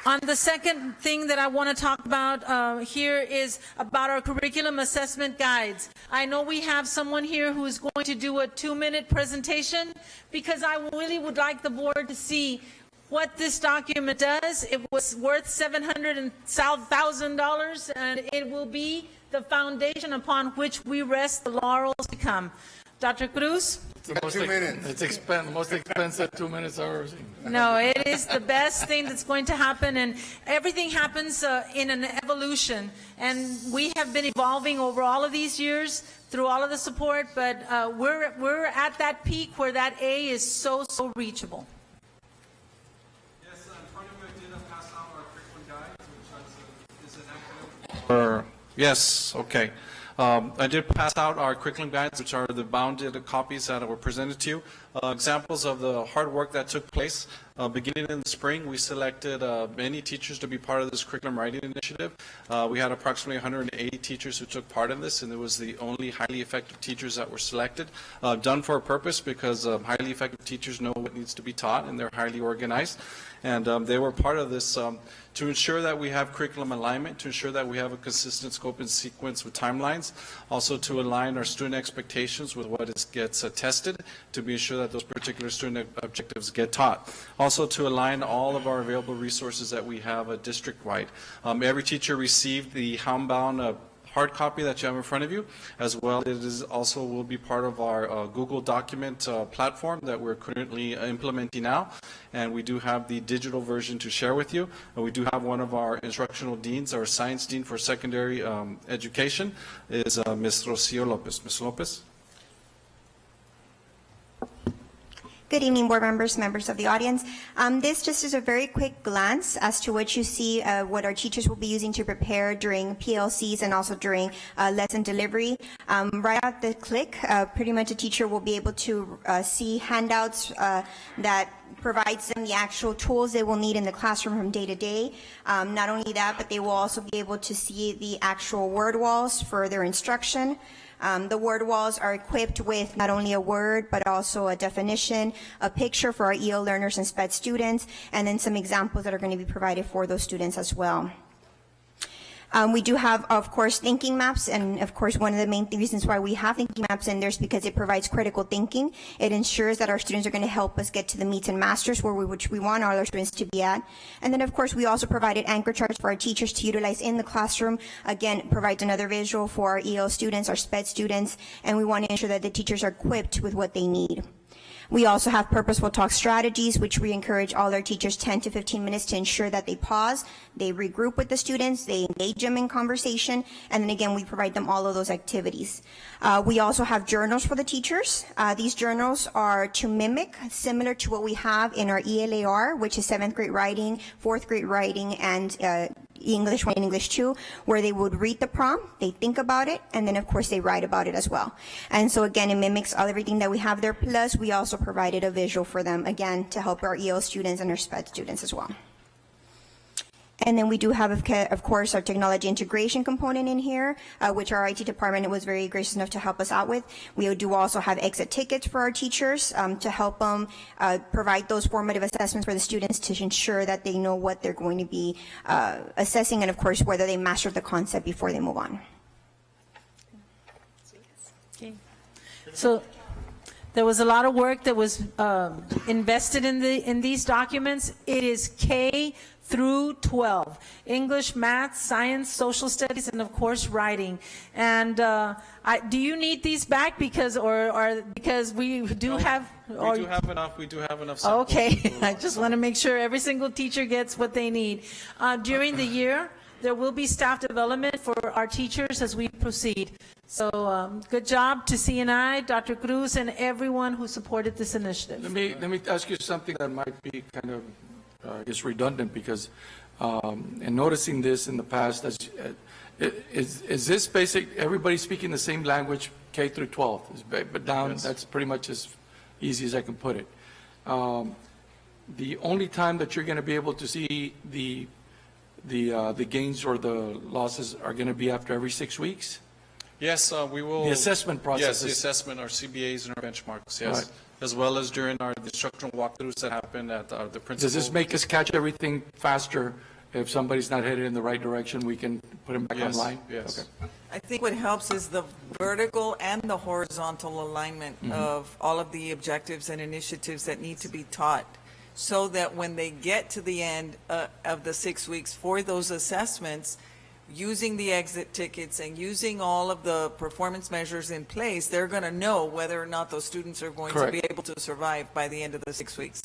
On the second thing that I want to talk about here is about our curriculum assessment guides. I know we have someone here who is going to do a 2-minute presentation, because I really would like the board to see what this document does. It was worth $700,000, and it will be the foundation upon which we rest the laurels to come. Dr. Cruz? It's 2 minutes. It's most expensive 2 minutes I've ever seen. No, it is the best thing that's going to happen, and everything happens in an evolution. And we have been evolving over all of these years through all of the support, but we're at that peak where that A is so reachable. Yes, okay. I did pass out our curriculum guides, which are the bounded copies that were presented to you. Examples of the hard work that took place. Beginning in the spring, we selected many teachers to be part of this curriculum writing initiative. We had approximately 180 teachers who took part in this, and it was the only highly effective teachers that were selected. Done for a purpose, because highly effective teachers know what needs to be taught, and they're highly organized. And they were part of this to ensure that we have curriculum alignment, to ensure that we have a consistent scope and sequence with timelines, also to align our student expectations with what gets tested, to be sure that those particular student objectives get taught. Also to align all of our available resources that we have district-wide. Every teacher received the homebound hard copy that you have in front of you, as well. It is also will be part of our Google document platform that we're currently implementing now, and we do have the digital version to share with you. And we do have one of our instructional deans, our science dean for secondary education, is Ms. Rocio Lopez. Ms. Lopez. Good evening, board members, members of the audience. This just is a very quick glance as to what you see, what our teachers will be using to prepare during PLCs and also during lesson delivery. Right at the click, pretty much a teacher will be able to see handouts that provides them the actual tools they will need in the classroom from day to day. Not only that, but they will also be able to see the actual word walls for their instruction. The word walls are equipped with not only a word, but also a definition, a picture for our EL learners and SPED students, and then some examples that are going to be provided for those students as well. We do have, of course, thinking maps, and of course, one of the main reasons why we have thinking maps in there is because it provides critical thinking. It ensures that our students are going to help us get to the meets and masters which we want all our students to be at. And then, of course, we also provided anchor charts for our teachers to utilize in the classroom. Again, provides another visual for our EL students, our SPED students, and we want to ensure that the teachers are equipped with what they need. We also have purposeful talk strategies, which we encourage all our teachers 10 to 15 minutes to ensure that they pause, they regroup with the students, they engage them in conversation, and then again, we provide them all of those activities. We also have journals for the teachers. These journals are to mimic, similar to what we have in our ELAR, which is 7th grade writing, 4th grade writing, and English 1 and English 2, where they would read the prompt, they think about it, and then of course they write about it as well. And so again, it mimics everything that we have there, plus we also provided a visual for them, again, to help our EL students and our SPED students as well. And then we do have, of course, our technology integration component in here, which our IT department was very gracious enough to help us out with. We do also have exit tickets for our teachers to help them provide those formative assessments for the students to ensure that they know what they're going to be assessing, and of course, whether they mastered the concept before they move on. Okay. So there was a lot of work that was invested in these documents. It is K through 12, English, math, science, social studies, and of course writing. And do you need these back because we do have? We do have enough. We do have enough samples. Okay, I just want to make sure every single teacher gets what they need. During the year, there will be staff development for our teachers as we proceed. So good job to CNI, Dr. Cruz, and everyone who supported this initiative. Let me ask you something that might be kind of I guess redundant, because in noticing this in the past, is this basic, everybody speaking the same language, K through 12, but down, yes. That's pretty much as easy as I can put it. The only time that you're going to be able to see the gains or the losses are going to be after every 6 weeks? Yes, we will. The assessment process. Yes, the assessment, our CBAs and our benchmarks, yes. Right. As well as during our instructional walkthroughs that happen at the principal. Does this make us catch everything faster? If somebody's not headed in the right direction, we can put them back online? Yes. Okay. I think what helps is the vertical and the horizontal alignment of all of the objectives and initiatives that need to be taught, so that when they get to the end of the 6 weeks for those assessments, using the exit tickets and using all of the performance measures in place, they're going to know whether or not those students are going Correct. to be able to survive by the end of the 6 weeks.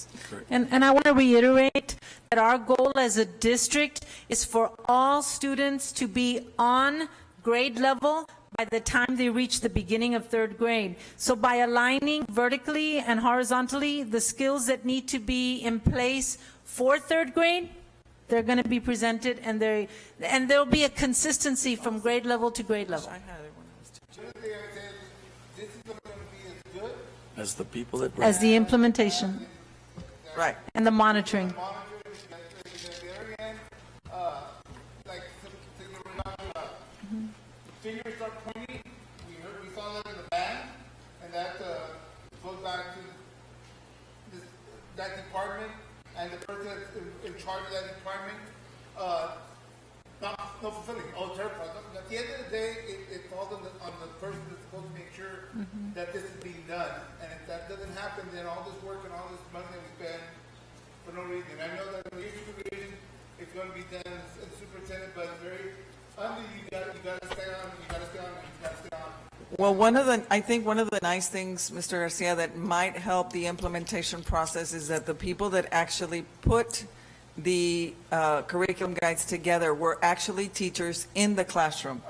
And I want to reiterate that our goal as a district is for all students to be on grade level by the time they reach the beginning of 3rd grade. So by aligning vertically and horizontally the skills that need to be in place for 3rd grade, They're going to be presented, and there'll be a consistency from grade level to grade level. As the people that. As the implementation Right. and the monitoring. Fingers start pointing, we saw that in the band, and that goes back to that department and the person that's in charge of that department, not fulfilling, terrified. At the end of the day, it falls on the person that's supposed to make sure that this is being done. And if that doesn't happen, then all this work and all this money that we spend for no reason. I know that the supervision is going to be done as the superintendent, but it's very, you gotta stay on. Well, I think one of the nice things, Mr. Garcia, that might help the implementation process is that the people that actually put the curriculum guides together were actually teachers in the classroom.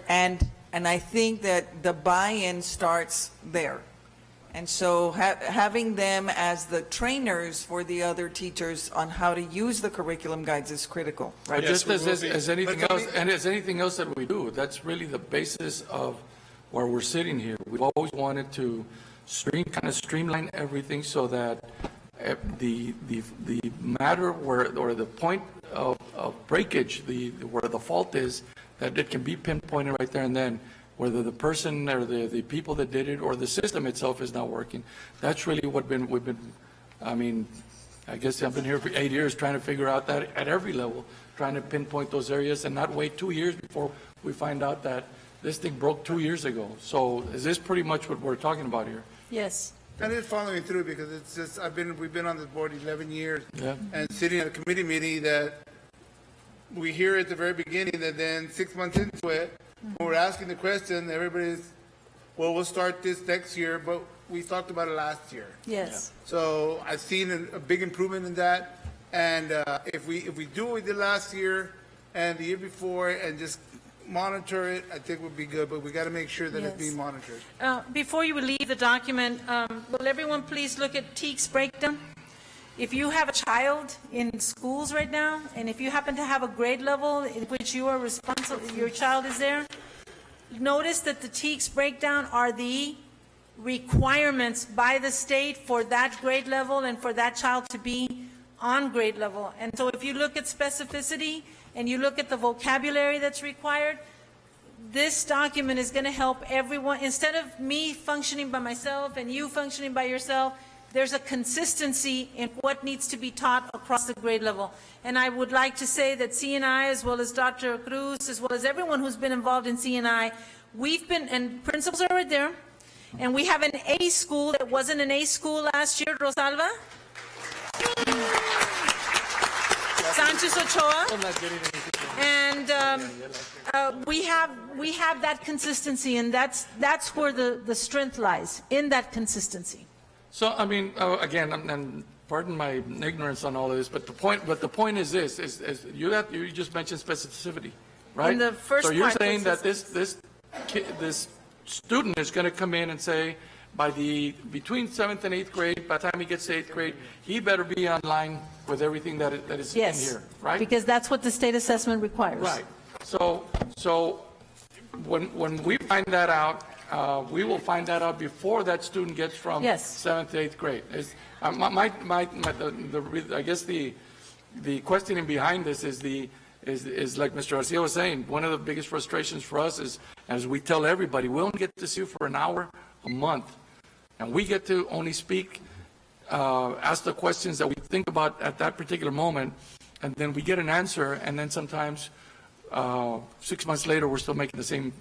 And I think that the buy-in starts there. And so having them as the trainers for the other teachers on how to use the curriculum guides is critical. Right, Yes, just we will be. as anything else, and as anything else that we do, that's really the basis of where we're sitting here. We've always wanted to streamline everything so that the matter or the point of breakage, where the fault is, that it can be pinpointed right there and then, whether the person or the people that did it or the system itself is not working. That's really what we've been, I mean, I guess I've been here for 8 years trying to figure out that at every level, trying to pinpoint those areas and not wait 2 years before we find out that this thing broke 2 years ago. So is this pretty much what we're talking about here? Yes. And it's following through because it's just, we've been on this board 11 years. Yeah. And sitting at a committee meeting that we hear at the very beginning that then 6 months into it, when we're asking the question, everybody's, well, we'll start this next year, but we talked about it last year. Yes. So I've seen a big improvement in that. And if we do what we did last year and the year before and just monitor it, I think would be good. But we got to make sure that it's being monitored. Before you leave the document, will everyone please look at TEAC's breakdown? If you have a child in schools right now, and if you happen to have a grade level in which you are responsible, your child is there, notice that the TEAC's breakdown are the requirements by the state for that grade level and for that child to be on grade level. And so if you look at specificity and you look at the vocabulary that's required, this document is going to help everyone. Instead of me functioning by myself and you functioning by yourself, there's a consistency in what needs to be taught across the grade level. And I would like to say that CNI, as well as Dr. Cruz, as well as everyone who's been involved in CNI, we've been, and principals are right there, and we have an A school that wasn't an A school last year, Rosalba. Sanchez Ochoa. And we have that consistency, and that's where the strength lies, in that consistency. So, I mean, again, and pardon my ignorance on all of this, but the point is this, is you just mentioned specificity, right? In the first So you're part, saying that this student is going to come in and say, between 7th and 8th grade, by the time he gets to 8th grade, he better be online with everything that is in Yes, here, right? because that's what the state assessment requires. Right. So when we find that out, we will find that out before that student gets from Yes. 7th to 8th grade. I guess the questioning behind this is like Mr. Garcia was saying, one of the biggest frustrations for us is, as we tell everybody, we only get to see you for an hour a month, and we get to only speak, ask the questions that we think about at that particular moment, and then we get an answer, and then sometimes 6 months later we're still making the same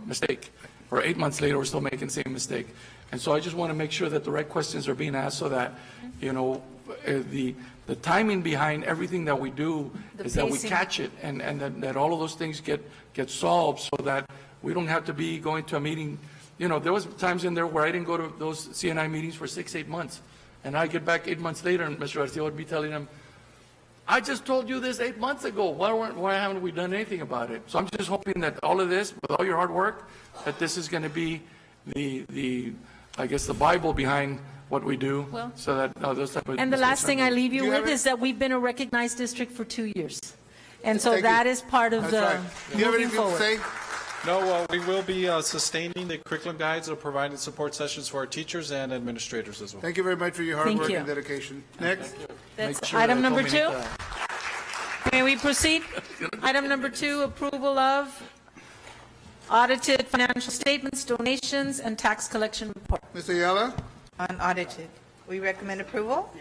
mistake, or 8 months later we're still making the same mistake. And so I just want to make sure that the right questions are being asked so that, the timing behind everything that we do is that we catch it, and that all of those things get solved so that we don't have to be going to a meeting. There was times in there where I didn't go to those CNI meetings for 6-8 months, and I get back 8 months later and Mr. Garcia would be telling them, I just told you this 8 months ago. Why haven't we done anything about it? So I'm just hoping that all of this, with all your hard work, that this is going to be I guess the Bible behind what we do, Well- so that those type of. And the last thing I leave Do you you with have is that we've been a recognized district for 2 years. And so Thank you. that is part of That's right. the Do you have moving anything to forward. say? No, we will be sustaining the curriculum guides or providing support sessions for our teachers and administrators as well. Thank you very much for your hard Thank work you. and dedication. Next. That's Make sure item that number 2. Dominica- May we proceed? Item number 2, approval of audited financial statements, donations, and tax collection report. Mr. Ayala, Unaudited. We recommend approval?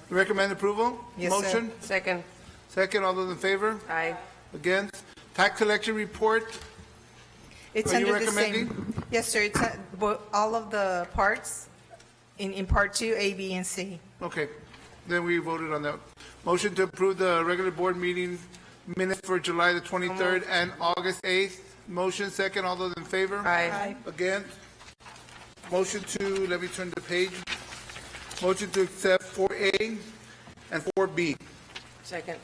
recommend approval? Yes, sir. Motion? Second. Second, all those in favor? Aye. Against? Tax collection report? It's Are you under the same. recommending? Yes, sir. It's all of the parts in part 2, A, B, and C. Okay, then we voted on that. Motion to approve the regular board meeting minutes for July the 23rd and August 8th. Motion second, all those in favor? Aye. Against? Motion to, let me turn the page. Motion to accept 4A and 4B. Second.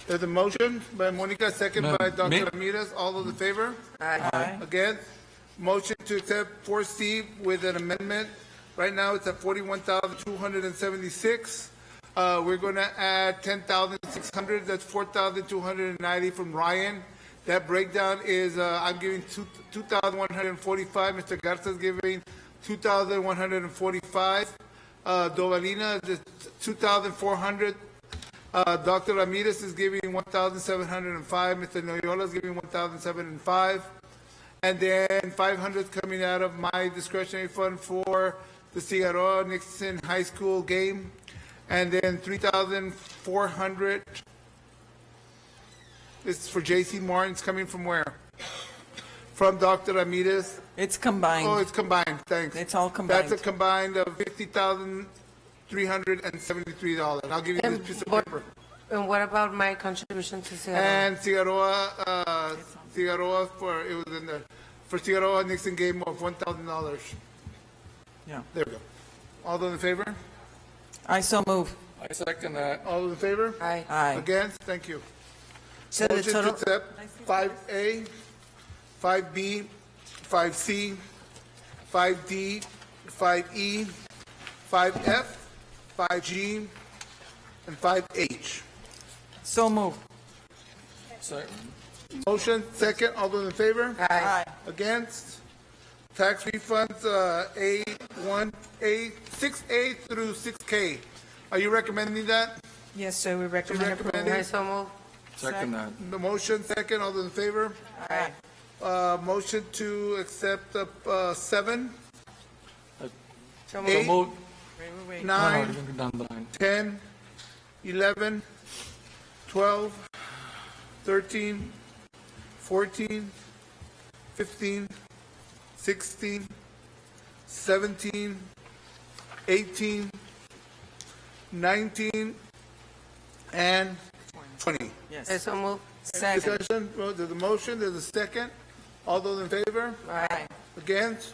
There's a motion by Monica, second Ma'am, by Dr. me- Ramirez. All those in favor? Aye. Against? Motion to accept 4C with an amendment. Right now, it's at 41,276. We're going to add 10,600. That's 4,290 from Ryan. That breakdown is, I'm giving 2,145. Mr. Garza's giving 2,145. Dovalina is 2,400. Dr. Ramirez is giving 1,705. Mr. Noyola is giving 1,705. And then 500 is coming out of my discretionary fund for the Cigarroa Nixon High School game. And then 3,400 is for J.C. Martin's, coming from where? From Dr. Ramirez. It's combined. Oh, it's combined, thanks. It's all combined. That's a combined of $50,373. I'll give you this piece of paper. And what about my contribution to Seattle? And Cigarroa for, it was in the, for Cigarroa Nixon game of $1,000. Yeah. There we go. All those in favor? I so move. I second that. All those in favor? Aye. Aye. Against? Thank you. So the Motion to total, accept 5A, 5B, 5C, 5D, 5E, 5F, 5G, and 5H. So move. Motion, second, all those in favor? Aye. Against? Tax refunds, A1, A, 6A through 6K. Are you recommending that? yes, sir, we recommend recommend approval. I so move. Second that. The motion, second, all those in favor? Aye. Motion to accept 7, So Eight. move. Vote. 9, You can go down the line. 10, 11, 12, 13, 14, 15, 16, 17, 18, 19, and 20. I Yes. so move. Second. Discussion, well, there's a motion, there's a second. All those in favor? Aye. Against?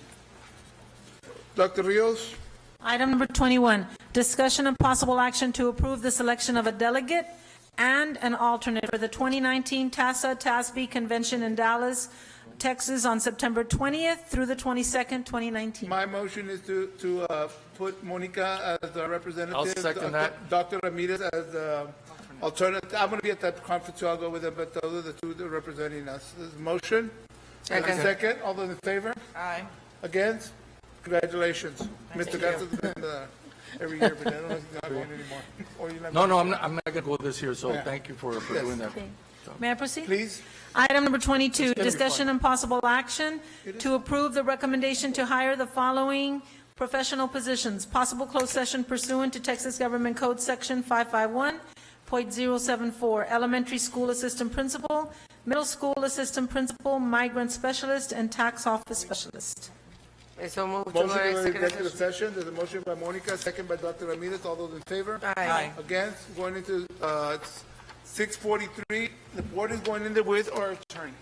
Dr. Rios? Item number 21, discussion and possible action to approve the selection of a delegate and an alternate for the 2019 TASA-TASB Convention in Dallas, Texas on September 20th through the 22nd, 2019. My motion is to put Monica as the representative. I'll second that. Dr. Ramirez as the alternative. I'm going to be at that conference, so I'll go with them, but those are the two that are representing us. This is motion. Second. Second, all those in favor? Aye. Against? Congratulations. Mr. Garza's been every year, but I don't know if he's not going anymore. Or you're not No, going. I'm not going to go this year, so Yeah. thank you for Yes. doing that. May I proceed? Please? Item number 22, gonna be discussion fun. and possible action to approve the recommendation to hire the following professional positions. Possible closed session pursuant to Texas Government Code Section 551.074, elementary school assistant principal, middle school assistant principal, migrant specialist, and tax office specialist. I so move. Motion to to go to executive executive session. session. There's a motion by Monica, second by Dr. Ramirez. All those in favor? Aye. Against? Going into 6:43. The board is going in there with our attorney.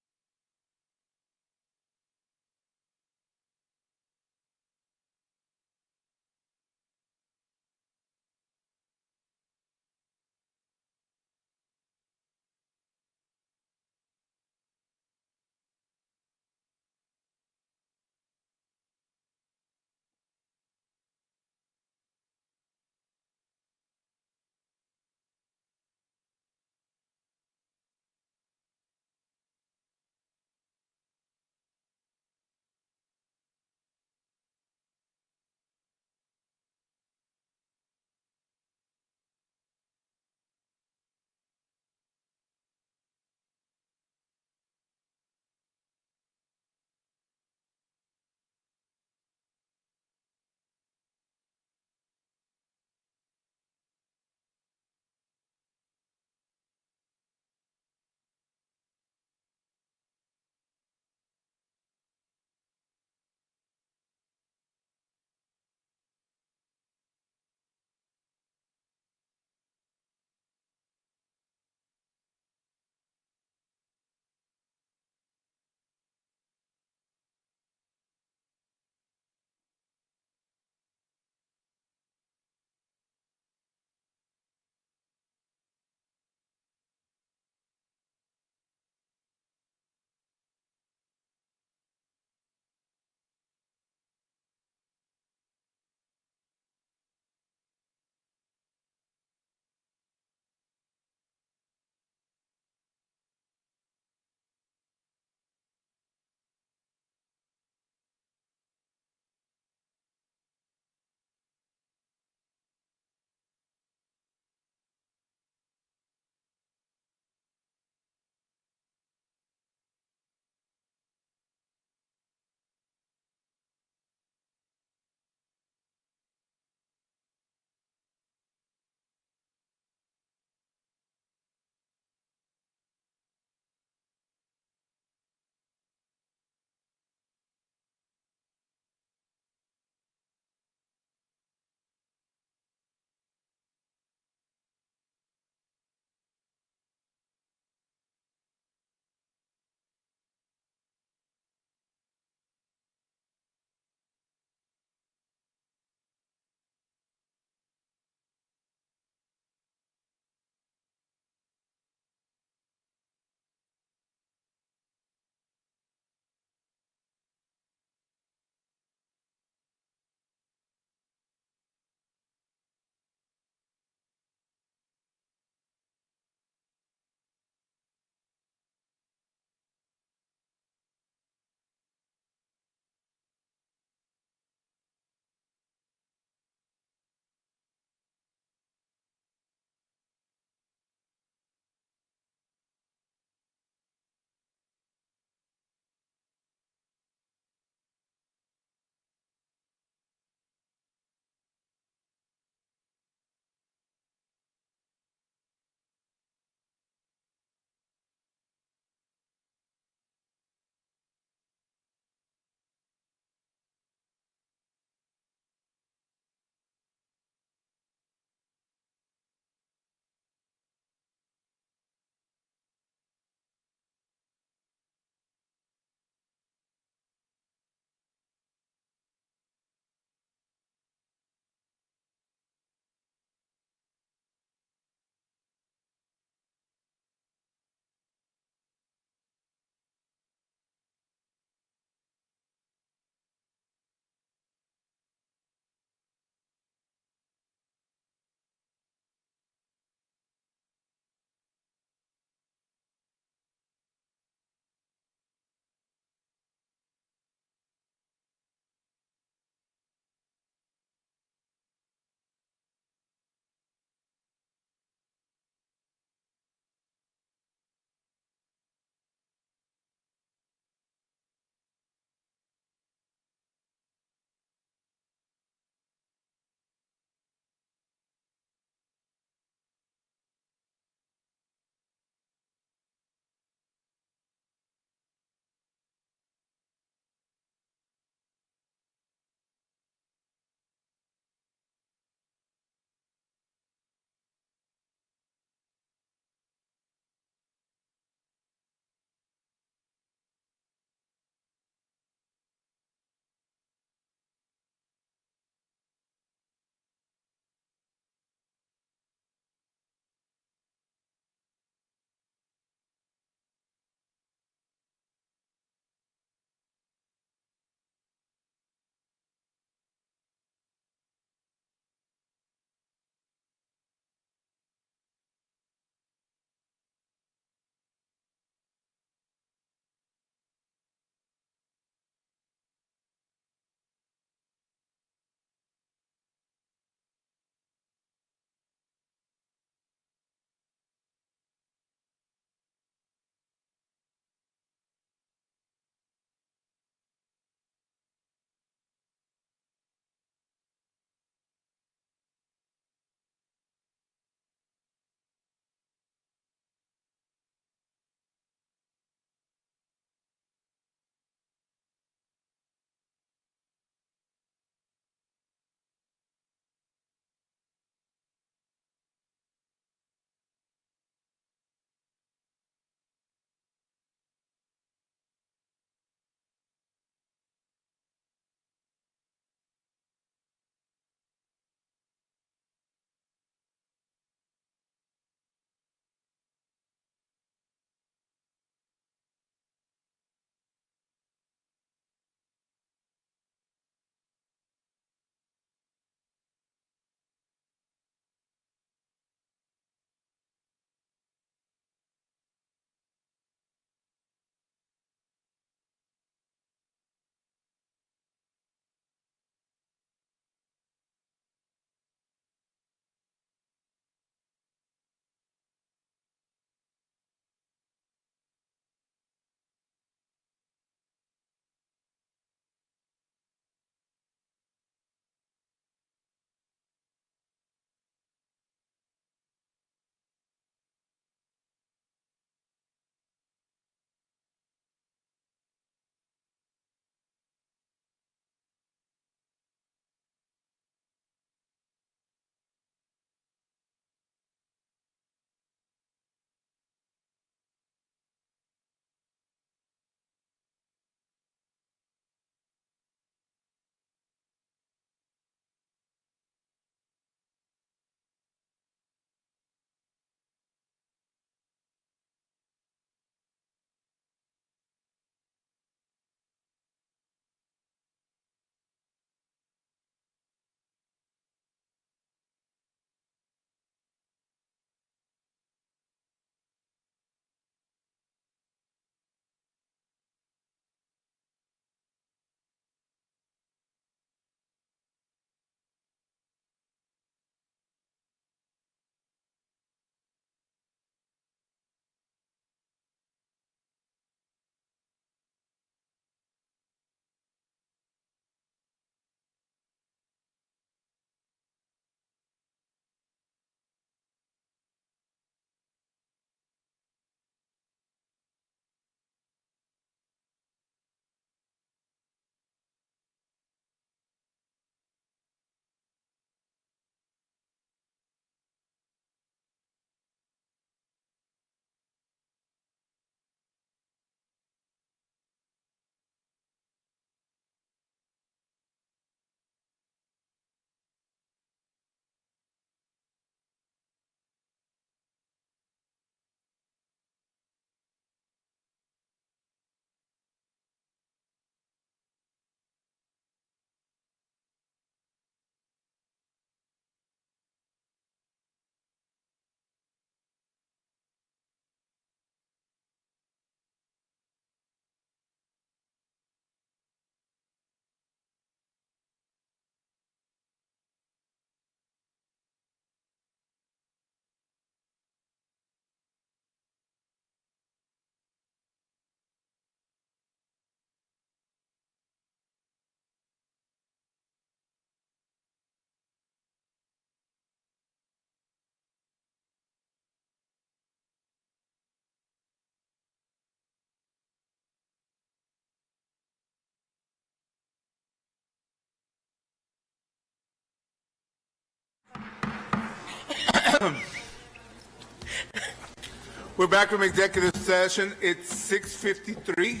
We're back from executive session. It's 6:53.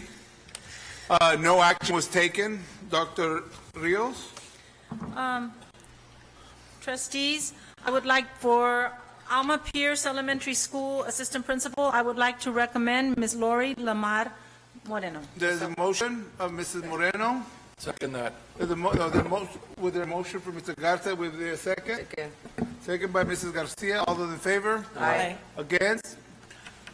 No action was taken. Dr. Rios? Trustees, I would like for Alma Pierce Elementary School Assistant Principal, I would like to recommend Ms. Lori Lamar Moreno. There's a motion of Mrs. Moreno. Second that. There's with a motion for Mr. Garza, with a second? Second by Mrs. Garcia. All those in favor? Aye. Against?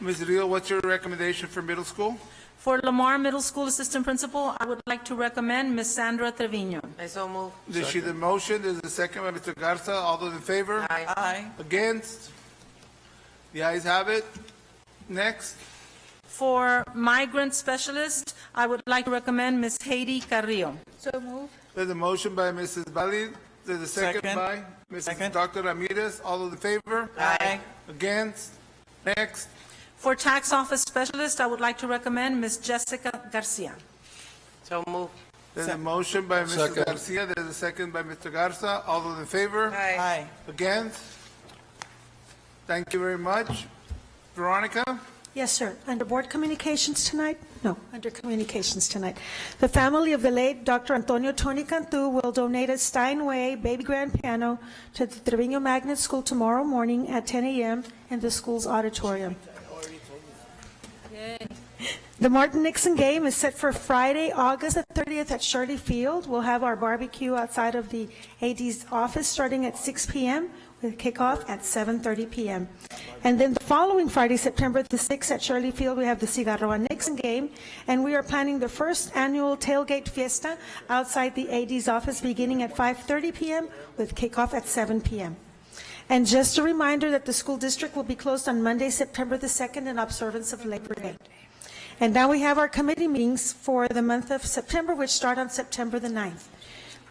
Ms. Rio, what's your recommendation for middle school? For Lamar Middle School Assistant Principal, I would like to recommend Ms. Sandra Trevino. I so move. There's the motion. There's a second by Mr. Garza. All those in favor? Aye. Aye. Against? The ayes have it. Next. For Migrant Specialist, I would like to recommend Ms. Haiti Carrillo. So move. There's a motion by Mrs. Bali. There's a second by Mrs. Dr. Ramirez. All those in favor? Aye. Against? Next. For Tax Office Specialist, I would like to recommend Ms. Jessica Garcia. So move. There's a motion by Mrs. Second. Garcia. There's a second by Mr. Garza. All those in favor? Aye. Aye. Against? Thank you very much. Veronica? Yes, sir. Under Board Communications tonight? No, under Communications tonight. The family of the late Dr. Antonio Tony Cantu will donate a Steinway baby grand piano to the Trevino Magnet School tomorrow morning at 10 a.m. in the school's auditorium. The Martin Nixon game is set for Friday, August the 30th at Shirley Field. We'll have our barbecue outside of the AD's office starting at 6 p.m. with kickoff at 7:30 p.m. And then the following Friday, September the 6th at Shirley Field, we have the Cigarroa Nixon game, and we are planning the first annual tailgate fiesta outside the AD's office beginning at 5:30 p.m. with kickoff at 7 p.m. And just a reminder that the school district will be closed on Monday, September the 2nd in observance of Labor Day. And now we have our committee meetings for the month of September, which start on September the 9th.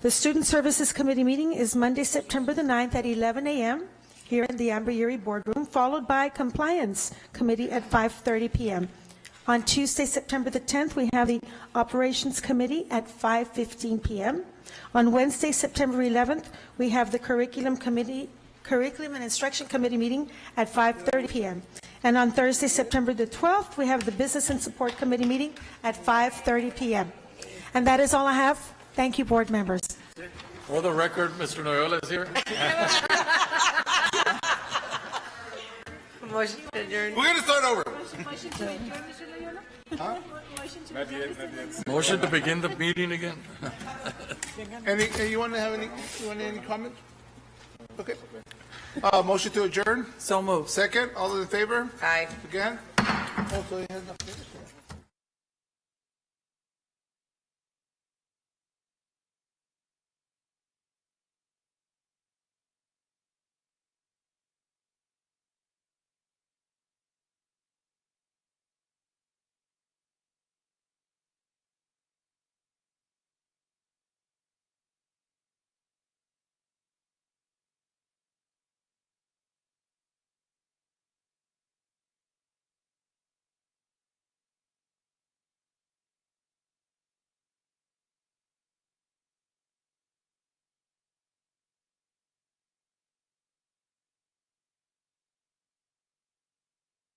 The Student Services Committee meeting is Monday, September the 9th at 11 a.m. here in the Amber Yeary Boardroom, followed by Compliance Committee at 5:30 p.m. On Tuesday, September the 10th, we have the Operations Committee at 5:15 p.m. On Wednesday, September 11th, we have the Curriculum and Instruction Committee meeting at 5:30 p.m. And on Thursday, September the 12th, we have the Business and Support Committee meeting at 5:30 p.m. And that is all I have. Thank you, board members. For the record, Mr. Noyola is here. Motion to adjourn. We're going to start over. Motion to begin the meeting again. You want any comments? Okay. Motion to adjourn. So moved. Second. All those in favor? Aye. Again? Also, he has not finished yet.